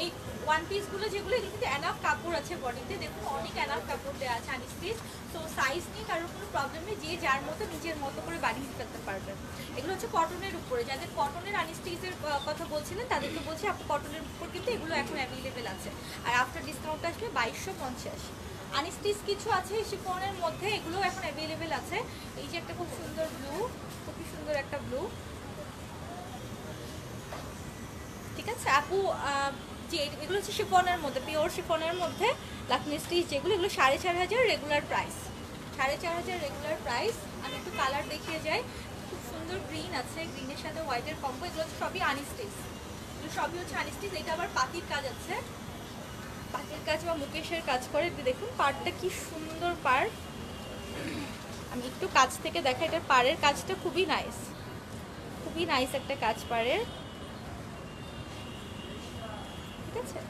এই ওয়ান পিসগুলো যেগুলো, এগুলো কিন্তু অ্যানাফ কাপড় আছে বডিতে, দেখুন অনেক অ্যানাফ কাপড় দেওয়া আছে আনস্টিচ। তো সাইজ নিয়ে কারোর কোনো প্রবলেম নেই, যে যার মতো নিজের মতো করে বানিয়ে ফেলতে পারবেন। এগুলো হচ্ছে কটনের উপরে, যাদের কটনের আনস্টিচের কথা বলছিলেন তাদেরকে বলছি আপনি কটনের উপর কিন্তু এগুলো এখন অ্যাভেলেবেল আছে। আর আফটার ডিসকাউন্ট আসবে 2250। আনস্টিচ কিছু আছে শিফনের মধ্যে, এগুলো এখন অ্যাভেলেবেল আছে। এই যে একটা খুব সুন্দর ব্লু, খুবই সুন্দর একটা ব্লু। ঠিক আছে আপু, যে এগুলো হচ্ছে শিফনের মধ্যে, পিওর শিফনের মধ্যে লাকনো স্টিচ যেগুলো, এগুলো 4500 রেগুলার প্রাইস, 4500 রেগুলার প্রাইস। আমি একটু কালার দেখিয়ে যাই, খুব সুন্দর গ্রিন আছে, গ্রিনের সাথে হোয়াইটের কম্বো। এগুলো হচ্ছে সবই আনস্টিচ, এগুলো সবই হচ্ছে আনস্টিচ। এটা আবার পাতির কাজ আছে, পাতির কাজ বা মুকেশের কাজ করে। দেখুন পাড়টা কি সুন্দর পাড়, আমি একটু কাছ থেকে দেখা, এটার পাড়ের কাজটা খুবই নাইস, খুবই নাইস একটা কাজ পাড়ের। ঠিক আছে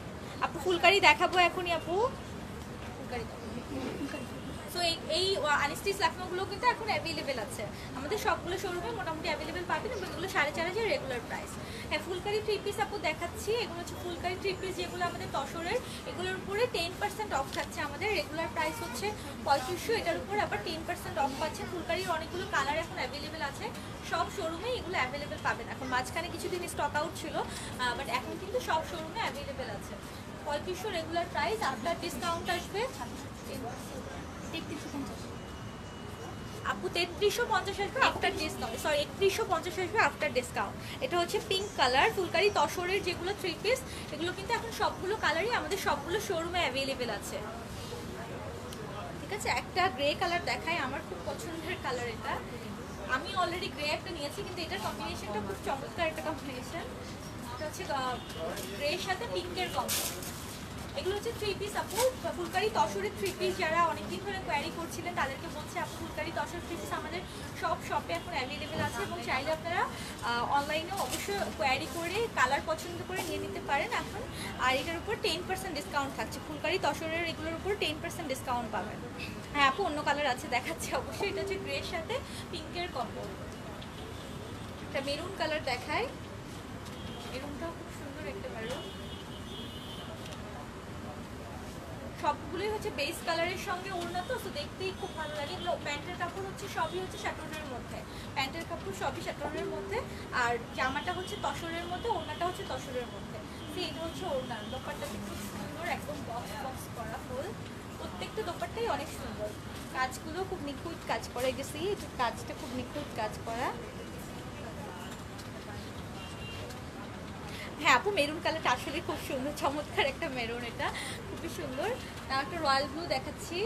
আপু, ফুলকারি দেখাবো এখনই আপু, ফুলকারি। সো এই আনস্টিচ লাকনোগুলো কিন্তু এখন অ্যাভেলেবেল আছে আমাদের সবগুলো শোরুমে, মোটামুটি অ্যাভেলেবেল পাবেন এবং এগুলো 4500 রেগুলার প্রাইস। হ্যাঁ ফুলকারি 3 পিস আপু দেখাচ্ছি, এগুলো হচ্ছে ফুলকারি 3 পিস যেগুলো আমাদের তসরের, এগুলোর উপরে 10% অফ থাকছে। আমাদের রেগুলার প্রাইস হচ্ছে 3500, এটার উপর আবার 10% অফ পাচ্ছে। ফুলকারির অনেকগুলো কালার এখন অ্যাভেলেবেল আছে, সব শোরুমে এগুলো অ্যাভেলেবেল পাবেন। এখন মাঝখানে কিছুদিন স্টক আউট ছিল, বাট এখন কিন্তু সব শোরুমে অ্যাভেলেবেল আছে। 3500 রেগুলার প্রাইস, আপনার ডিসকাউন্ট আসবে আপু 3350 আসবে আফটার ডিসকাউন্ট, সরি 3150 আসবে আফটার ডিসকাউন্ট। এটা হচ্ছে পিঙ্ক কালার ফুলকারি তসরের যেগুলো 3 পিস, এগুলো কিন্তু এখন সবগুলো কালারই আমাদের সবগুলো শোরুমে অ্যাভেলেবেল আছে। ঠিক আছে, একটা গ্রে কালার দেখায়, আমার খুব পছন্দের কালার এটা। আমি অলরেডি গ্রে একটা নিয়েছি, কিন্তু এটার কম্বিনেশনটা খুব চমৎকার একটা কম্বিনেশন। এটা হচ্ছে গ্রের সাথে পিঙ্কের কম্বো। এগুলো হচ্ছে 3 পিস আপু, ফুলকারি তসরের 3 পিস। যারা অনেকদিন ধরে কোয়ারি করছিলেন তাদেরকে বলছে আপু ফুলকারি তসর 3 পিস আমাদের সব শপে এখন অ্যাভেলেবেল আছে এবং চাইলে আপনারা অনলাইনেও অবশ্যই কোয়ারি করে কালার পছন্দ করে নিয়ে নিতে পারেন এখন। আর এটার উপর 10% ডিসকাউন্ট থাকছে, ফুলকারি তসরের এগুলোর উপর 10% ডিসকাউন্ট পাবেন। হ্যাঁ আপু অন্য কালার আছে দেখাচ্ছে অবশ্যই, এটা হচ্ছে গ্রের সাথে পিঙ্কের কম্বো। একটা মেরুন কালার দেখায়, মেরুনটাও খুব সুন্দর একটা মেরুন। সবগুলোই হচ্ছে বেস কালারের সঙ্গে ওড়না, তো দেখতেই খুব ভালো লাগে। এগুলো প্যান্টের কাপড় হচ্ছে সবই হচ্ছে শাটনের মধ্যে, প্যান্টের কাপড় সবই শাটনের মধ্যে, আর জামাটা হচ্ছে তসরের মধ্যে, ওড়নাটা হচ্ছে তসরের মধ্যে। এটা হচ্ছে ওড়না, দোপাট্টাটা খুব সুন্দর, একদম বক্স বক্স করা ফুল, প্রত্যেকটা দোপাট্টাই অনেক সুন্দর, কাজগুলো খুব নিখুঁত কাজ করা। এই যে কাজটা খুব নিখুঁত কাজ করা। হ্যাঁ আপু মেরুন কালারটা আসলে খুব সুন্দর, চমৎকার একটা মেরুন, এটা খুবই সুন্দর। একটা রয়্যাল ব্লু দেখাচ্ছি,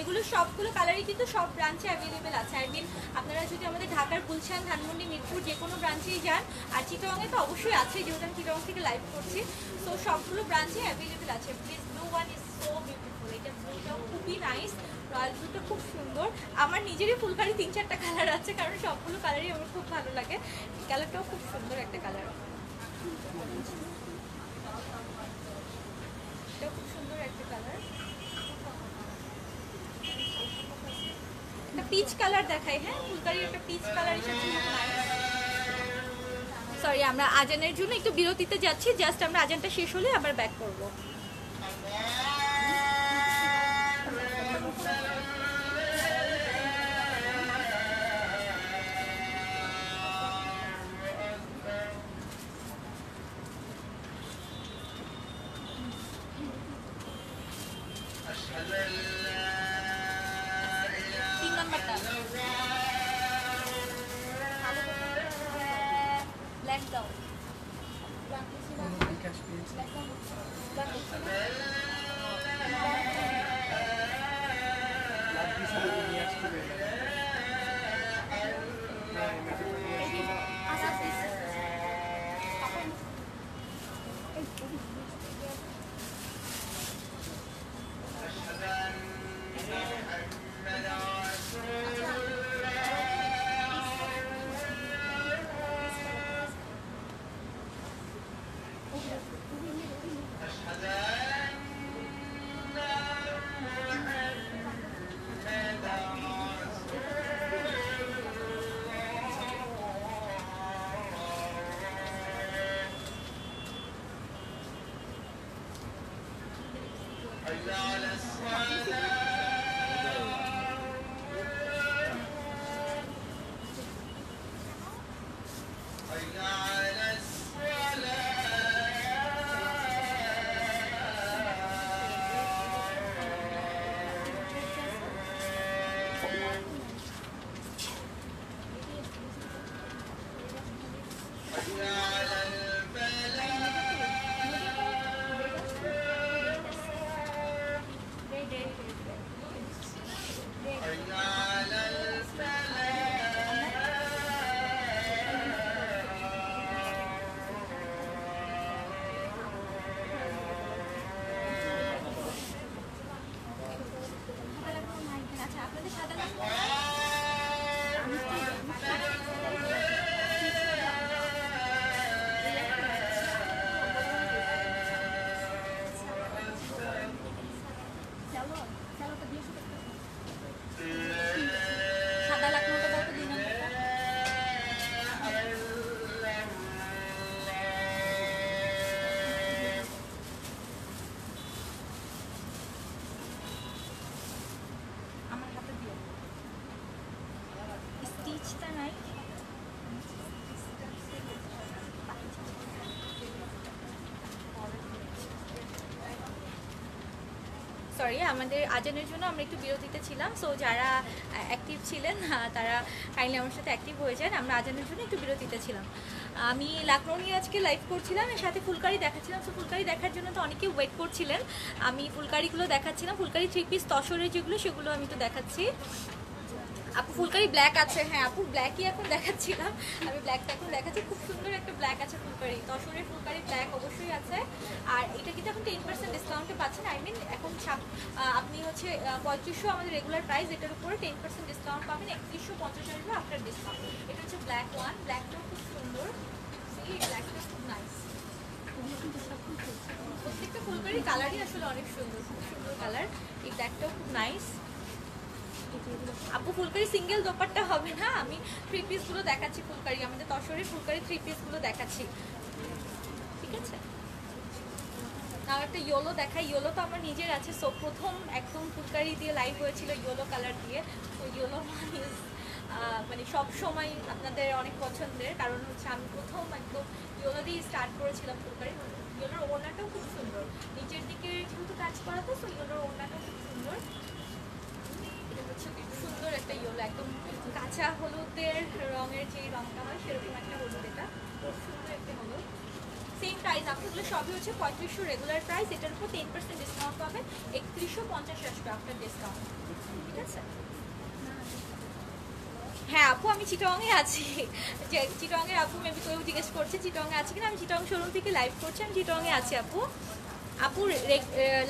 এগুলো সবগুলো কালারই কিন্তু সব ব্রাঞ্চে অ্যাভেলেবেল আছে। আই মিন আপনারা যদি আমাদের ঢাকার গুলশান, ধানমন্ডি, মিরপুর যে কোনো ব্রাঞ্চেই যান, আর চিটাগংয়ে তো অবশ্যই আছে যেহেতু আমি চিটাগং থেকে লাইভ করছি, তো সবগুলো ব্রাঞ্চে অ্যাভেলেবেল আছে। Please, blue one is so beautiful, এটা ব্লুটাও খুবই নাইস, রয়্যাল ব্লুটা খুব সুন্দর। আমার নিজেরই ফুলকারি 3-4টা কালার আছে, কারণ সবগুলো কালারই আমার খুব ভালো লাগে। কালারটাও খুব সুন্দর একটা কালার, এটাও খুব সুন্দর একটা কালার। একটা পিচ কালার দেখাই, হ্যাঁ ফুলকারির একটা পিচ কালার এসেছে, সরি আমরা আজানের জন্য একটু বিরতিতে যাচ্ছি, জাস্ট আমরা আজানটা শেষ হলে আবার ব্যাক করবো। সরি, আমাদের আজানের জন্য আমরা একটু বিরতিতে ছিলাম, সো যারা অ্যাক্টিভ ছিলেন তারা কাইন্ডলি আমার সাথে অ্যাক্টিভ হয়ে যান। আমরা আজানের জন্য একটু বিরতিতে ছিলাম। আমি লাকনো নিয়ে আজকে লাইভ করছিলাম, এর সাথে ফুলকারি দেখাচ্ছিলাম। সো ফুলকারি দেখার জন্য তো অনেকে ওয়েট করছিলেন, আমি ফুলকারিগুলো দেখাচ্ছিলাম। ফুলকারি 3 পিস তসরের যেগুলো, সেগুলো আমি তো দেখাচ্ছি। আপু ফুলকারি ব্ল্যাক আছে, হ্যাঁ আপু ব্ল্যাকই এখন দেখাচ্ছিলাম, আমি ব্ল্যাকটা এখন দেখাচ্ছি। খুব সুন্দর একটা ব্ল্যাক আছে ফুলকারি, তসরের ফুলকারি ব্ল্যাক অবশ্যই আছে। আর এটা কিন্তু এখন 10% ডিসকাউন্টে পাচ্ছেন। আই মিন এখন আপনি হচ্ছে 3500 আমাদের রেগুলার প্রাইস, এটার উপরে 10% ডিসকাউন্ট পাবেন, 3150 আসবে আফটার ডিসকাউন্ট। এটা হচ্ছে ব্ল্যাক ওয়ান, ব্ল্যাকটাও খুব সুন্দর, এই ব্ল্যাকটা খুব নাইস। প্রত্যেকটা ফুলকারি কালারই আসলে অনেক সুন্দর, খুব সুন্দর কালার। এই ব্ল্যাকটাও খুব নাইস। আপু ফুলকারি সিঙ্গেল দোপাট্টা হবে না, আমি 3 পিসগুলো দেখাচ্ছি। ফুলকারি আমাদের তসরের ফুলকারি 3 পিসগুলো দেখাচ্ছি, ঠিক আছে। আর একটা ইয়েলো দেখাই, ইয়েলো তো আমার নিজের আছে। সো প্রথম একদম ফুলকারি দিয়ে লাইভ হয়েছিল ইয়েলো কালার দিয়ে। তো ইয়েলো ইজ মানে সব সময় আপনাদের অনেক পছন্দের, কারণ হচ্ছে আমি প্রথম একদম ইয়েলো দিয়ে স্টার্ট করেছিলাম ফুলকারি। ইয়েলোর ওড়নাটাও খুব সুন্দর, নিচের দিকে যেহেতু কাজ করা, তো ইয়েলোর ওড়নাটাও খুব সুন্দর। সুন্দর একটা ইয়েলো, একদম কাঁচা হলুদের রঙের যে রঙটা হয় সেরকম একটা হলুদ, এটা খুব সুন্দর একটা হলুদ। সেম প্রাইস, আপনাগুলো সবই হচ্ছে 3500 রেগুলার প্রাইস, এটার উপর 10% ডিসকাউন্ট পাবেন, 3150 আসবে আফটার ডিসকাউন্ট। ঠিক আছে। হ্যাঁ আপু, আমি চিটাগংয়ে আছি। যে চিটাগংয়ের আপু মেবি কেউ জিজ্ঞেস করছে চিটাগংয়ে আছি কিনা, আমি চিটাগং শোরুম থেকে লাইভ করছি, আমি চিটাগংয়ে আছি আপু। আপু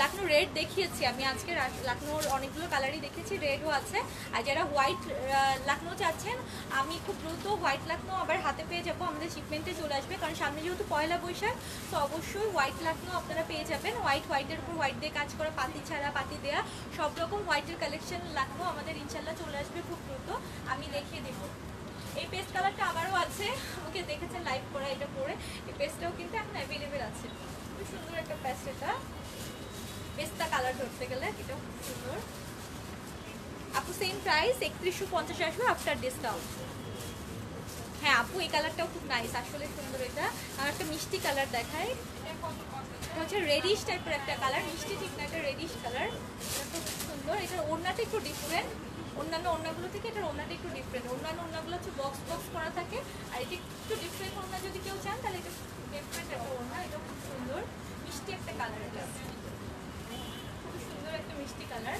লাকনো রেড দেখিয়েছি আমি আজকে, লাকনোর অনেকগুলো কালারই দেখেছি, রেডও আছে। আর যারা হোয়াইট লাকনো চাচ্ছেন, আমি খুব দ্রুত হোয়াইট লাকনো আবার হাতে পেয়ে যাবো, আমাদের শিপমেন্টে চলে আসবে, কারণ সামনে যেহেতু পয়লা বৈশাখ, তো অবশ্যই হোয়াইট লাকনো আপনারা পেয়ে যাবেন। হোয়াইটের উপর হোয়াইট দিয়ে কাজ করা, পাতি ছাড়া, পাতি দেওয়া, সব রকম হোয়াইটের কালেকশন লাকনো আমাদের ইনশাল্লাহ চলে আসবে খুব দ্রুত, আমি দেখিয়ে দেবো। এই পেস্ট কালারটা আবারও আছে, আমাকে দেখেছেন লাইভ করা, এটা পরে এই পেস্টটাও কিন্তু এখন অ্যাভেলেবেল আছে। খুব সুন্দর একটা পেস্ট, এটা পেস্তা কালার ধরতে গেলে এটাও খুব সুন্দর আপু। সেম প্রাইস 3150 আসবে আফটার ডিসকাউন্ট। হ্যাঁ আপু, এই কালারটাও খুব নাইস, আসলে সুন্দর। এটা আর একটা মিষ্টি কালার দেখায়, হচ্ছে রেডিশ টাইপের একটা কালার, মিষ্টি ঠিক না, একটা রেডিশ কালার, এটা খুব সুন্দর। এটার ওড়নাটা একটু ডিফারেন্ট, অন্যান্য ওড়নাগুলো থেকে এটার ওড়নাটা একটু ডিফারেন্ট। অন্যান্য ওড়নাগুলো হচ্ছে বক্স বক্স করা থাকে, আর এটা একটু ডিফারেন্ট ওড়না যদি কেউ চান তাহলে এটা ডিফারেন্ট একটা ওড়না, এটা খুব সুন্দর মিষ্টি একটা কালার, এটা খুব সুন্দর একটা মিষ্টি কালার।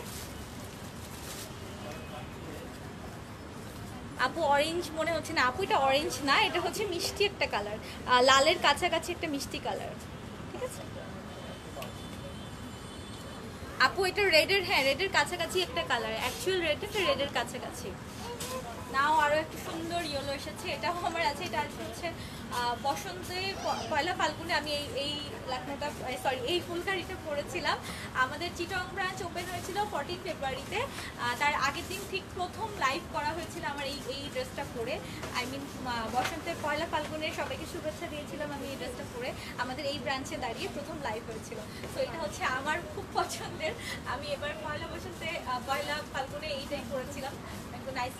আপু অরেঞ্জ মনে হচ্ছে না আপু, এটা অরেঞ্জ না, এটা হচ্ছে মিষ্টি একটা কালার, লালের কাছাকাছি একটা মিষ্টি কালার, ঠিক আছে আপু। এটা রেডের, হ্যাঁ রেডের কাছাকাছি একটা কালার, অ্যাকচুয়াল রেডের কাছাকাছি। নাও আরও একটা সুন্দর ইয়েলো এসেছে, এটাও আমার আছে। এটা হচ্ছে বসন্তে পয়লা ফাল্গুনে আমি এই লাকনোটা, সরি এই ফুলকারিটা পরেছিলাম। আমাদের চিটং ব্রাঞ্চ ওপেন হয়েছিল 14 ফেব্রুয়ারিতে, তার আগের দিন ঠিক প্রথম লাইভ করা হয়েছিল আমার এই ড্রেসটা পরে। আই মিন বসন্তের পয়লা ফাল্গুনে সবাইকে শুভেচ্ছা দিয়েছিলাম আমি এই ড্রেসটা পরে, আমাদের এই ব্রাঞ্চে দাঁড়িয়ে প্রথম লাইভ হয়েছিল। তো এটা হচ্ছে আমার খুব পছন্দের, আমি এবার পয়লা ফাল্গুনে এইটাই পরেছিলাম, একদম নাইস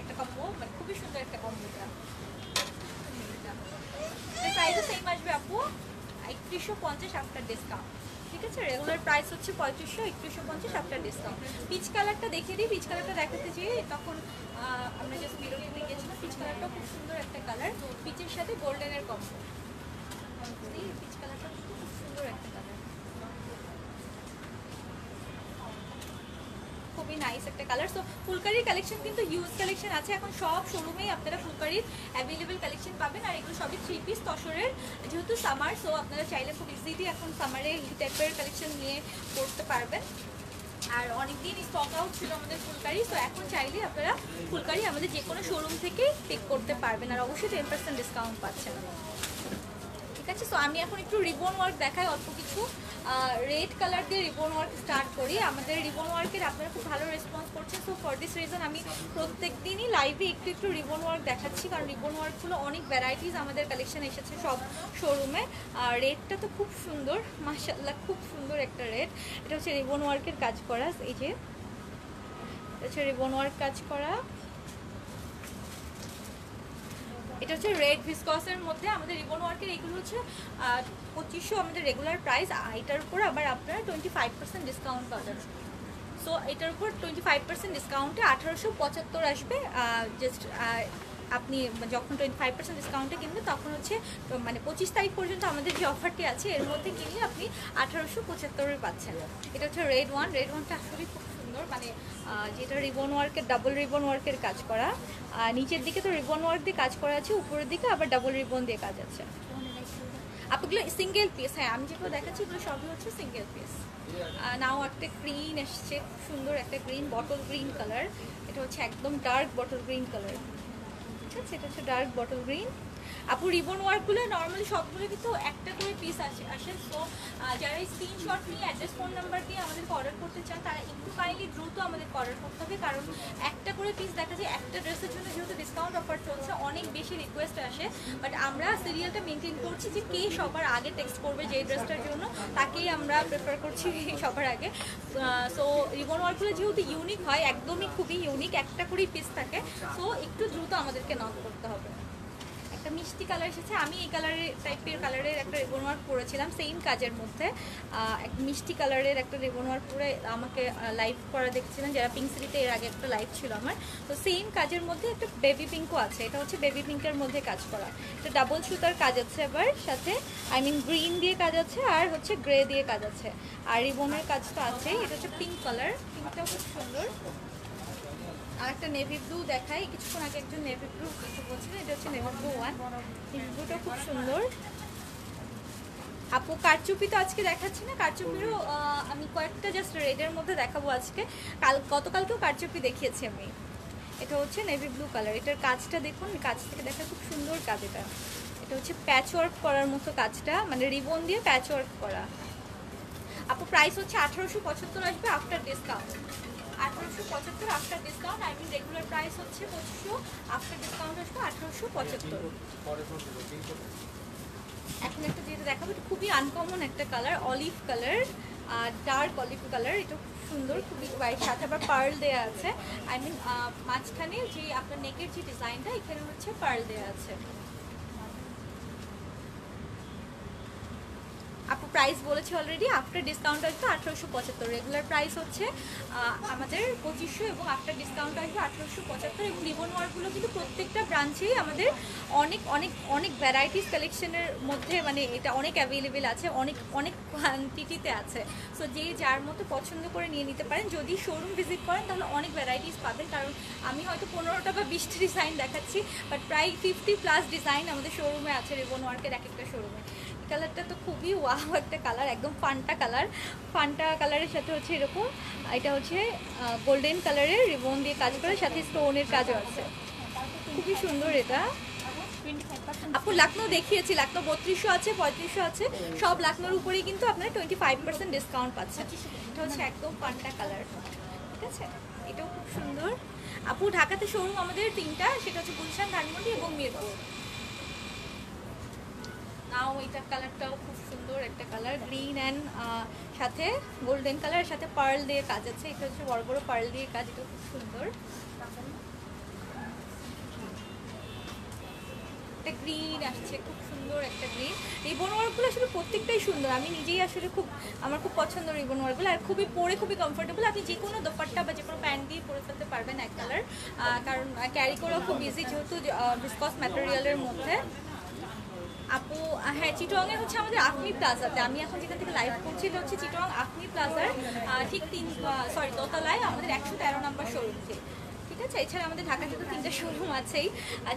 একটা কম্বো, মানে খুবই সুন্দর একটা কম্বো। প্রাইসও সেম আসবে আপু, 3150 আফটার ডিসকাউন্ট, ঠিক আছে। রেগুলার প্রাইস হচ্ছে 3500, 3150 আফটার ডিসকাউন্ট। পিচ কালারটা দেখিয়ে দিই, পিচ কালারটা দেখাতে যেয়ে তখন আমরা জাস্ট বিরতিতে গিয়েছিলাম। পিচ কালারটাও খুব সুন্দর একটা কালার, পিচের সাথে গোল্ডেনের কম্বো, পিচ কালারটা খুব সুন্দর একটা কালার, খুবই নাইস একটা কালার। সো ফুলকারির কালেকশন কিন্তু হিউজ কালেকশন আছে, এখন সব শোরুমেই আপনারা ফুলকারির অ্যাভেলেবেল কালেকশন পাবেন। আর এগুলো সবই 3 পিস তসরের, যেহেতু সামার, সো আপনারা চাইলে খুব ইজিলি এখন সামারে এই টাইপের কালেকশন নিয়ে করতে পারবেন। আর অনেকদিন স্টক আউট ছিল আমাদের ফুলকারি, তো এখন চাইলে আপনারা ফুলকারি আমাদের যে কোনো শোরুম থেকে পিক করতে পারবেন, আর অবশ্যই 10% ডিসকাউন্ট পাচ্ছেন, ঠিক আছে। সো আমি এখন একটু রিবন ওয়ার্ক দেখাই অল্প কিছু। রেড কালার দিয়ে রিবন ওয়ার্ক স্টার্ট করি। আমাদের রিবন ওয়ার্কের আপনারা খুব ভালো রেসপন্স করছেন, সো ফর দিস রিজন আমি প্রত্যেক দিনই লাইভে একটু রিবন ওয়ার্ক দেখাচ্ছি, কারণ রিবন ওয়ার্কগুলো অনেক ভ্যারাইটিস আমাদের কালেকশন এসেছে সব শোরুমে। আর রেডটা তো খুব সুন্দর, মাশাআল্লাহ খুব সুন্দর একটা রেড। এটা হচ্ছে রিবন ওয়ার্কের কাজ করা, এই যে এটা হচ্ছে রিবন ওয়ার্ক কাজ করা, এটা হচ্ছে রেড ভিসকসের মধ্যে আমাদের রিবন ওয়ার্কের। এগুলো হচ্ছে 2500 আমাদের রেগুলার প্রাইস, এটার উপর আবার আপনারা 25% ডিসকাউন্ট পাবেন। সো এটার উপর 25% ডিসকাউন্টে 1875 আসবে। জাস্ট আপনি যখন 25% ডিসকাউন্টে কিনবেন তখন হচ্ছে মানে 25 তারিখ পর্যন্ত আমাদের যে অফারটি আছে এর মধ্যে কিনলে আপনি 1875 পাচ্ছেন। এটা হচ্ছে রেড ওয়ানটা আসলে খুব সুন্দর, মানে যেটা রিবন ওয়ার্কের, ডাবল রিবন ওয়ার্কের কাজ করা। নিচের দিকে তো রিবন ওয়ার্ক দিয়ে কাজ করা আছে, উপরের দিকে আবার ডাবল রিবন দিয়ে কাজ আছে। আপনাগুলো সিঙ্গেল পিস, হ্যাঁ আমি যেগুলো দেখাচ্ছি এগুলো সবই হচ্ছে সিঙ্গেল পিস। নাও একটা গ্রিন এসছে, খুব সুন্দর একটা গ্রিন, বটল গ্রিন কালার। এটা হচ্ছে একদম ডার্ক বটল গ্রিন কালার, ঠিক আছে। এটা হচ্ছে ডার্ক বটল গ্রিন। আপু রিবন ওয়ার্কগুলো নর্মালি সবগুলো কিন্তু একটা করে পিস আসে। সো যারা স্ক্রিনশট নিয়ে অ্যাড্রেস ফোন নাম্বার দিয়ে আমাদেরকে অর্ডার করতে চান তারা একটু কাইন্ডলি দ্রুত আমাদেরকে অর্ডার করতে হবে, কারণ একটা করে পিস দেখা যায় একটা ড্রেসের জন্য, যেহেতু ডিসকাউন্ট অফার চলছে অনেক বেশি রিকোয়েস্ট আসে, বাট আমরা সিরিয়ালটা মেনটেন করছি যে কে সবার আগে টেক্সট করবে যে ড্রেসটার জন্য তাকেই আমরা প্রেফার করছি সবার আগে। সো রিবন ওয়ার্কগুলো যেহেতু ইউনিক হয়, একদমই খুবই ইউনিক, একটা করেই পিস থাকে, সো একটু দ্রুত আমাদেরকে নক করতে হবে। একটা মিষ্টি কালার এসেছে। আমি এই কালারের একটা রিবন ওয়ার্ক পরেছিলাম সেম কাজের মধ্যে, একটা মিষ্টি কালারের একটা রিবন ওয়ার্ক পরে আমাকে লাইভ করা দেখছিলাম যারা পিঙ্ক সিটিতে, এর আগে একটা লাইভ ছিল আমার। তো সেম কাজের মধ্যে একটা বেবি পিঙ্কও আছে, এটা হচ্ছে বেবি পিঙ্কের মধ্যে কাজ করা। এটা ডাবল সুতার কাজ আছে, আবার সাথে গ্রিন দিয়ে কাজ আছে আর হচ্ছে গ্রে দিয়ে কাজ আছে, আর রিবনের কাজ তো আছে। এটা হচ্ছে পিঙ্ক কালার, পিঙ্কটাও খুব সুন্দর। আর একটা নেভি ব্লু দেখাই, কিছুক্ষণ আগে একজন নেভি ব্লু কিছু বলছিলেন, এটা হচ্ছে নেভি ব্লু ওয়ান। নেভি ব্লুটা খুব সুন্দর। আপু কারচুপি তো আজকে দেখাচ্ছি না, কারচুপিরও আমি কয়েকটা জাস্ট রেডের মধ্যে দেখাবো আজকে। গতকালকেও কারচুপি দেখিয়েছি আমি। এটা হচ্ছে নেভি ব্লু কালার, এটার কাজটা দেখুন, কাজ থেকে দেখা খুব সুন্দর কাজ। এটা হচ্ছে প্যাচ ওয়ার্ক করার মতো কাজটা, মানে রিবন দিয়ে প্যাচ ওয়ার্ক করা। আপু প্রাইস হচ্ছে 1875 আসবে after discount. 1875 after discount, regular price হচ্ছে 2500, আফটার ডিসকাউন্ট আসবে 1875। এখন একটা যেটা দেখাবো, এটা খুবই আনকমন একটা colour, olive colour, dark olive colour. এটা খুব সুন্দর, খুবই হোয়াইট, সাথে আবার পার্ল দেওয়া আছে। মাঝখানে যে আপনার নেকের যে ডিজাইনটা, এখানে হচ্ছে পার্ল দেওয়া আছে। আপু প্রাইস বলেছি অলরেডি, আফটার ডিসকাউন্ট আসবে 1875। রেগুলার প্রাইস হচ্ছে আমাদের 2500 এবং আফটার ডিসকাউন্ট আসবে 1875। এবং রিবন ওয়ার্কগুলো কিন্তু প্রত্যেকটা ব্রাঞ্চেই আমাদের অনেক অনেক অনেক ভ্যারাইটিস কালেকশনের মধ্যে, মানে এটা অনেক অ্যাভেলেবেল আছে, অনেক অনেক কোয়ান্টিটিতে আছে। সো যে যার মতো পছন্দ করে নিয়ে নিতে পারেন। যদি শোরুম ভিজিট করেন তাহলে অনেক ভ্যারাইটিস পাবেন, কারণ আমি হয়তো 15টা বা 20টা ডিজাইন দেখাচ্ছি, বাট প্রায় 50+ ডিজাইন আমাদের শোরুমে আছে, রিবন ওয়ার্কের এক একটা শোরুমে। কালারটা তো খুবই ওয়াও একটা কালার, একদম ফান্টা কালার। ফান্টা কালারের সাথে হচ্ছে এরকম, এটা হচ্ছে গোল্ডেন কালারের রিবন দিয়ে কাজ করে, সাথে স্টোনের কাজও আছে, খুবই সুন্দর এটা। আপু লাকনো দেখিয়েছি, লাকনো 3200 আছে, 3500 আছে, সব লাকনোর উপরেই কিন্তু আপনারা 25% ডিসকাউন্ট পাচ্ছেন। এটা হচ্ছে একদম ফান্টা কালার, ঠিক আছে, এটাও খুব সুন্দর। আপু ঢাকাতে শোরুম আমাদের 3টা, সেটা হচ্ছে গুলশান, ধানমন্ডি এবং মিরপুর। নাও এটা কালারটাও খুব সুন্দর একটা কালার, গ্রিন অ্যান্ড সাথে গোল্ডেন কালার, সাথে পার্ল দিয়ে কাজ আছে। এটা হচ্ছে বড় বড় পার্ল দিয়ে কাজ, এটা খুব সুন্দর। একটা গ্রিন আসছে, খুব সুন্দর একটা গ্রিন। রিবন ওয়ার্কগুলো আসলে প্রত্যেকটাই সুন্দর, আমি নিজেই আসলে আমার খুব পছন্দ রিবন ওয়ার্কগুলো, আর পরে খুবই কমফোর্টেবল। আপনি যে কোনো দোপাট্টা বা যে কোনো প্যান্ট দিয়ে পরে ফেলতে পারবেন এক কালার, কারণ ক্যারি করাও খুব ইজি, যেহেতু ভিসকস ম্যাটেরিয়ালের মধ্যে। আপু হ্যাঁ, চিটোয়াংয়ে হচ্ছে আমাদের আফমি প্লাজাতে, আমি এখন যেখান থেকে লাইভ করছি হচ্ছে চিটোয়াং আফমি প্লাজার ঠিক দোতলায় আমাদের 113 নম্বর শোরুমটি, ঠিক আছে। এছাড়া আমাদের ঢাকাতে তো 3টা শোরুম আছেই।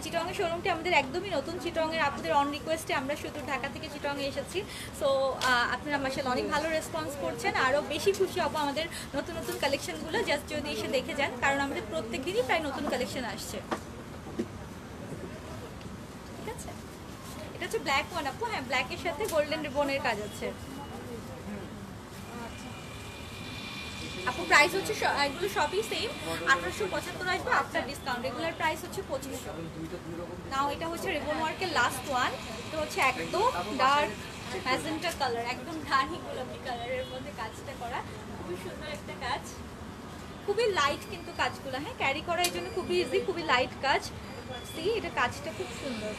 চিটোয়াংয়ের শোরুমটি আমাদের একদমই নতুন। চিটোয়াংয়ের আপনাদের অন রিকোয়েস্টে আমরা শুধু ঢাকা থেকে চিটোয়াংয়ে এসেছি। সো আপনারা আমার সাথে অনেক ভালো রেসপন্স করছেন, আরও বেশি খুশি হবো আমাদের নতুন নতুন কালেকশনগুলো জাস্ট যদি এসে দেখে যান, কারণ আমাদের প্রত্যেক দিনই প্রায় নতুন কালেকশন আসছে, ঠিক আছে। এটা হচ্ছে ব্ল্যাক ওয়ান আপু, হ্যাঁ ব্ল্যাকের সাথে গোল্ডেন রিবনের কাজ আছে। আপু প্রাইস হচ্ছে এগুলো সবই সেম, 1875 আসবে আফটার ডিসকাউন্ট। রেগুলার প্রাইস হচ্ছে 2500। নাও এটা হচ্ছে রিবন ওয়ার্কের লাস্ট ওয়ান, এটা হচ্ছে একদম ডার্ক ম্যাজেন্টা কালার, একদম ধানি গোলাপি কালারের মধ্যে কাজটা করা, খুবই সুন্দর একটা কাজ, খুবই লাইট কিন্তু কাজগুলো, হ্যাঁ ক্যারি করার জন্য খুবই ইজি, খুবই লাইট কাজ। এটা কাজটা খুব সুন্দর।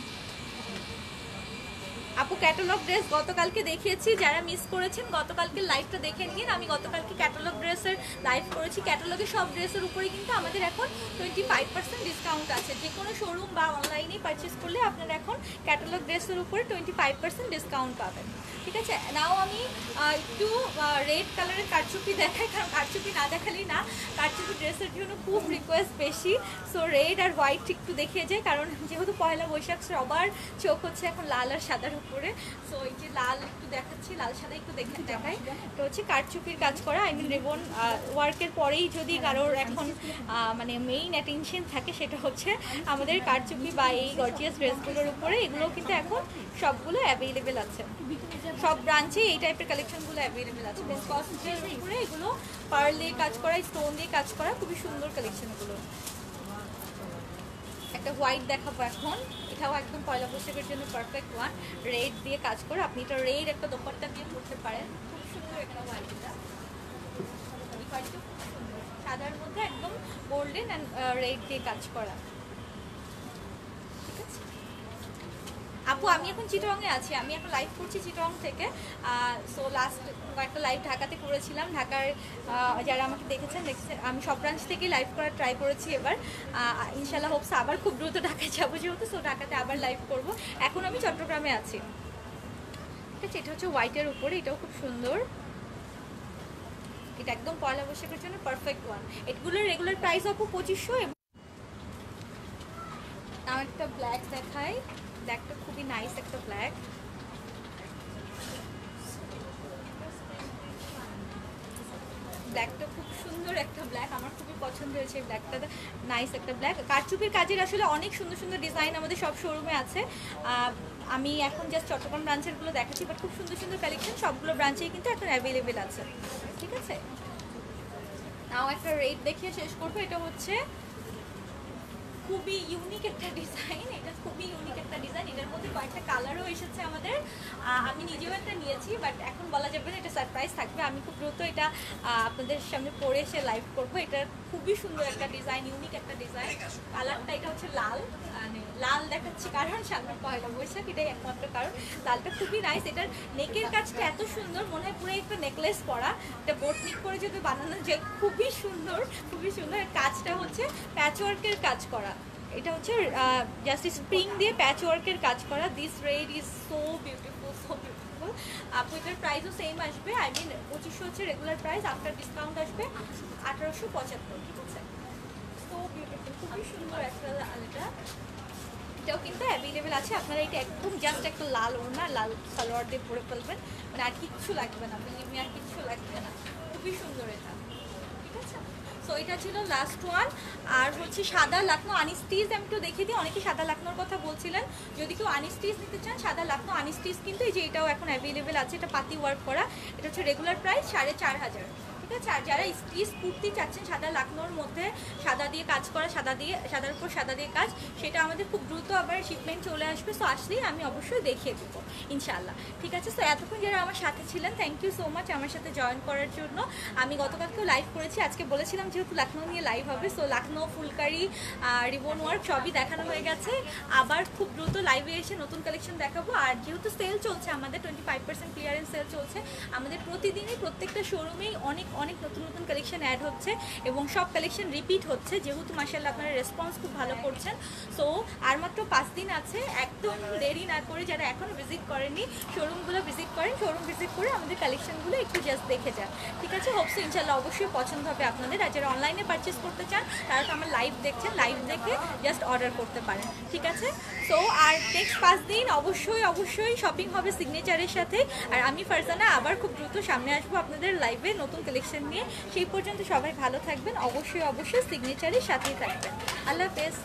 আপু ক্যাটালগ ড্রেস গতকালকে দেখিয়েছি, যারা মিস করেছেন গতকালকে লাইভটা দেখে নিন। আমি গতকালকে ক্যাটালগ ড্রেসের লাইভ করেছি। ক্যাটালগের সব ড্রেসের উপরে কিন্তু আমাদের এখন 25% ডিসকাউন্ট আছে। যে কোনো শোরুম বা অনলাইনে পারচেস করলে আপনারা এখন ক্যাটালগ ড্রেসের উপরে 25% ডিসকাউন্ট পাবেন, ঠিক আছে। নাও আমি একটু রেড কালারের কারচুপি দেখাই, কারণ কারচুপি না দেখালেই না, কারচুপি ড্রেসের জন্য খুব রিকোয়েস্ট বেশি। সো রেড আর হোয়াইট একটু দেখিয়ে যায়, কারণ যেহেতু পয়লা বৈশাখ সবার চোখ হচ্ছে এখন লাল আর সাদার উপরে। সো এই যে লাল একটু দেখাচ্ছি, লাল সাদা একটু দেখাই। তো হচ্ছে কারচুপির কাজ করা, রিবন ওয়ার্কের পরেই যদি কারোর এখন মানে মেইন অ্যাটেনশন থাকে, সেটা হচ্ছে আমাদের কারচুপি বা এই গর্জিয়াস ড্রেসগুলোর উপরে। এগুলো কিন্তু এখন সবগুলো অ্যাভেলেবেল আছে, সব ব্রাঞ্চে এই টাইপের কালেকশনগুলো অ্যাভেলেবেল আছে। কস্টলির উপরে এগুলো পার্ল দিয়ে কাজ করা, স্টোন দিয়ে কাজ করা, খুবই সুন্দর কালেকশনগুলো। একটা হোয়াইট দেখাবো এখন, এটাও একদম পয়লা বৈশাখের জন্য পারফেক্ট ওয়ান, রেড দিয়ে কাজ করে। আপনি এটা রেড একটা দোপাট্টা দিয়ে পরতে পারেন, খুব সুন্দর একটা হোয়াইটটা, খুব সুন্দর, সাদার মধ্যে একদম গোল্ডেন অ্যান্ড রেড দিয়ে কাজ করা, ঠিক আছে। আপু আমি এখন চিটংয়ে আছি, আমি এখন লাইভ করছি চিটং থেকে। সো লাস্ট কয়েকটা লাইভ ঢাকাতে করেছিলাম, ঢাকার যারা আমাকে দেখেছেন আমি সব ব্রাঞ্চ থেকেই লাইভ করার ট্রাই করেছি এবার। ইনশাল্লাহ হোপস আবার খুব দ্রুত ঢাকায় যাবো যেহেতু, সো ঢাকাতে আবার লাইভ করব। এখন আমি চট্টগ্রামে আছি। ঠিক আছে, এটা হচ্ছে হোয়াইটের উপরে, এটাও খুব সুন্দর, এটা একদম পয়লা বৈশাখের জন্য পারফেক্ট ওয়ান। এগুলোর রেগুলার প্রাইস আপু 2500। আমার একটা ব্ল্যাক দেখাই, ব্ল্যাকটা খুবই নাইস একটা ব্ল্যাক। ব্ল্যাকটা খুব সুন্দর একটা ব্ল্যাক, আমার খুবই পছন্দ হয়েছে ব্ল্যাকটা, নাইস একটা ব্ল্যাক। কারচুপির কাজের আসলে অনেক সুন্দর সুন্দর ডিজাইন আমাদের সব শোরুমে আছে। আমি এখন জাস্ট চট্টগ্রাম ব্রাঞ্চেরগুলো দেখাচ্ছি, বাট খুব সুন্দর সুন্দর কালেকশন সবগুলো ব্রাঞ্চেই কিন্তু এখন অ্যাভেলেবেল আছে। ঠিক আছে, নাও একটা রেট দেখিয়ে শেষ করবো। এটা হচ্ছে খুবই ইউনিক একটা ডিজাইন, এটা খুবই ইউনিক একটা ডিজাইন। এটার মধ্যে কয়েকটা কালারও এসেছে আমাদের, আমি নিজেও একটা নিয়েছি, বাট এখন বলা যাবে না, এটা সারপ্রাইজ থাকবে। আমি খুব দ্রুত এটা আপনাদের সামনে পরে এসে লাইভ করবো। এটা খুবই সুন্দর একটা ডিজাইন, ইউনিক একটা ডিজাইন। কালারটা এটা হচ্ছে লাল, মানে লাল দেখাচ্ছি কারণ সামনে পয়লা বৈশাখ, এটাই একমাত্র কারণ। লালটা খুবই নাইস। এটার নেকের কাজটা এত সুন্দর, মনে হয় পুরো একটা নেকলেস পরা, এটা বোটনিক করে যদি বানানো যায়, খুবই সুন্দর খুবই সুন্দর। কাজটা হচ্ছে প্যাচওয়ার্কের কাজ করা, এটা হচ্ছে জাস্ট স্প্রিং দিয়ে প্যাচওয়ার্কের কাজ করা। This red is so beautiful, so beautiful. আপু এটার প্রাইসও সেম আসবে, আই মিন 2500 হচ্ছে রেগুলার প্রাইস, আফটার ডিসকাউন্ট আসবে 1875। ঠিক আছে, সো বিউটিফুল, খুবই সুন্দর একটা আলাদা। এটাও কিন্তু অ্যাভেলেবেল আছে, আপনারা এটা একদম জাস্ট একটা লাল ওড়না, লাল সালোয়ার দিয়ে পরে ফেলবেন, মানে আর কিচ্ছু লাগবে না, বিলিভ মি আর কিচ্ছু লাগবে না। খুবই সুন্দর এটা। ঠিক আছে, সো এটা ছিল লাস্ট ওয়ান। আর হচ্ছে সাদা লাখনো আনিস্টিজ, আমি একটু দেখিয়ে দিই। অনেকে সাদা লাখনোর কথা বলছিলেন, যদি কেউ আনিস্টিজ নিতে চান, সাদা লাখনো আনিস্টিজ কিন্তু এই যে এটাও এখন অ্যাভেলেবেল আছে। এটা পাতি ওয়ার্ক করা, এটা হচ্ছে রেগুলার প্রাইস 4500। ঠিক আছে, আর যারা স্টিচ কুর্তি চাচ্ছেন সাদা লাখনোর মধ্যে, সাদা দিয়ে কাজ করা, সাদার উপর সাদা দিয়ে কাজ, সেটা আমাদের খুব দ্রুত আবার শিপমেন্ট চলে আসবে। সো আসলেই আমি অবশ্যই দেখিয়ে দেবো ইনশাল্লাহ। ঠিক আছে, সো এতক্ষণ যারা আমার সাথে ছিলেন, থ্যাংক ইউ সো মাচ আমার সাথে জয়েন করার জন্য। আমি গতকালকেও লাইভ করেছি, আজকে বলেছিলাম যেহেতু লাখনৌ নিয়ে লাইভ হবে, so Lucknow phulkari ribbon work সবই দেখানো হয়ে গেছে। আবার খুব দ্রুত লাইভে এসে নতুন কালেকশন দেখাবো। আর যেহেতু সেল চলছে আমাদের, 25% ক্লিয়ারেন্স সেল চলছে আমাদের, প্রতিদিনই প্রত্যেকটা শোরুমেই অনেক অনেক নতুন নতুন কালেকশন অ্যাড হচ্ছে এবং সব কালেকশন রিপিট হচ্ছে, যেহেতু মাশাআল্লাহ আপনারা রেসপন্স খুব ভালো করছেন। সো আর মাত্র 5 দিন আছে, একদম দেরি না করে যারা এখনও ভিজিট করেননি শোরুমগুলো ভিজিট করেন, শোরুম ভিজিট করে আমাদের কালেকশনগুলো একটু জাস্ট দেখে যান। ঠিক আছে, হোপসো ইনশাআল্লাহ অবশ্যই পছন্দ হবে আপনাদের। আর যারা অনলাইনে পারচেস করতে চান তারা তো আমার লাইভ দেখছেন, লাইভ দেখে জাস্ট অর্ডার করতে পারেন। ঠিক আছে, সো আর নেক্সট 5 দিন অবশ্যই অবশ্যই শপিং হবে সিগনেচারের সাথে। আর আমি ফারজানা আবার খুব দ্রুত সামনে আসবো আপনাদের লাইভে নতুন কালেকশন নিয়ে। সেই পর্যন্ত সবাই ভালো থাকবেন, অবশ্যই অবশ্যই সিগনেচারের সাথেই থাকবেন। আল্লাহ হাফেজ।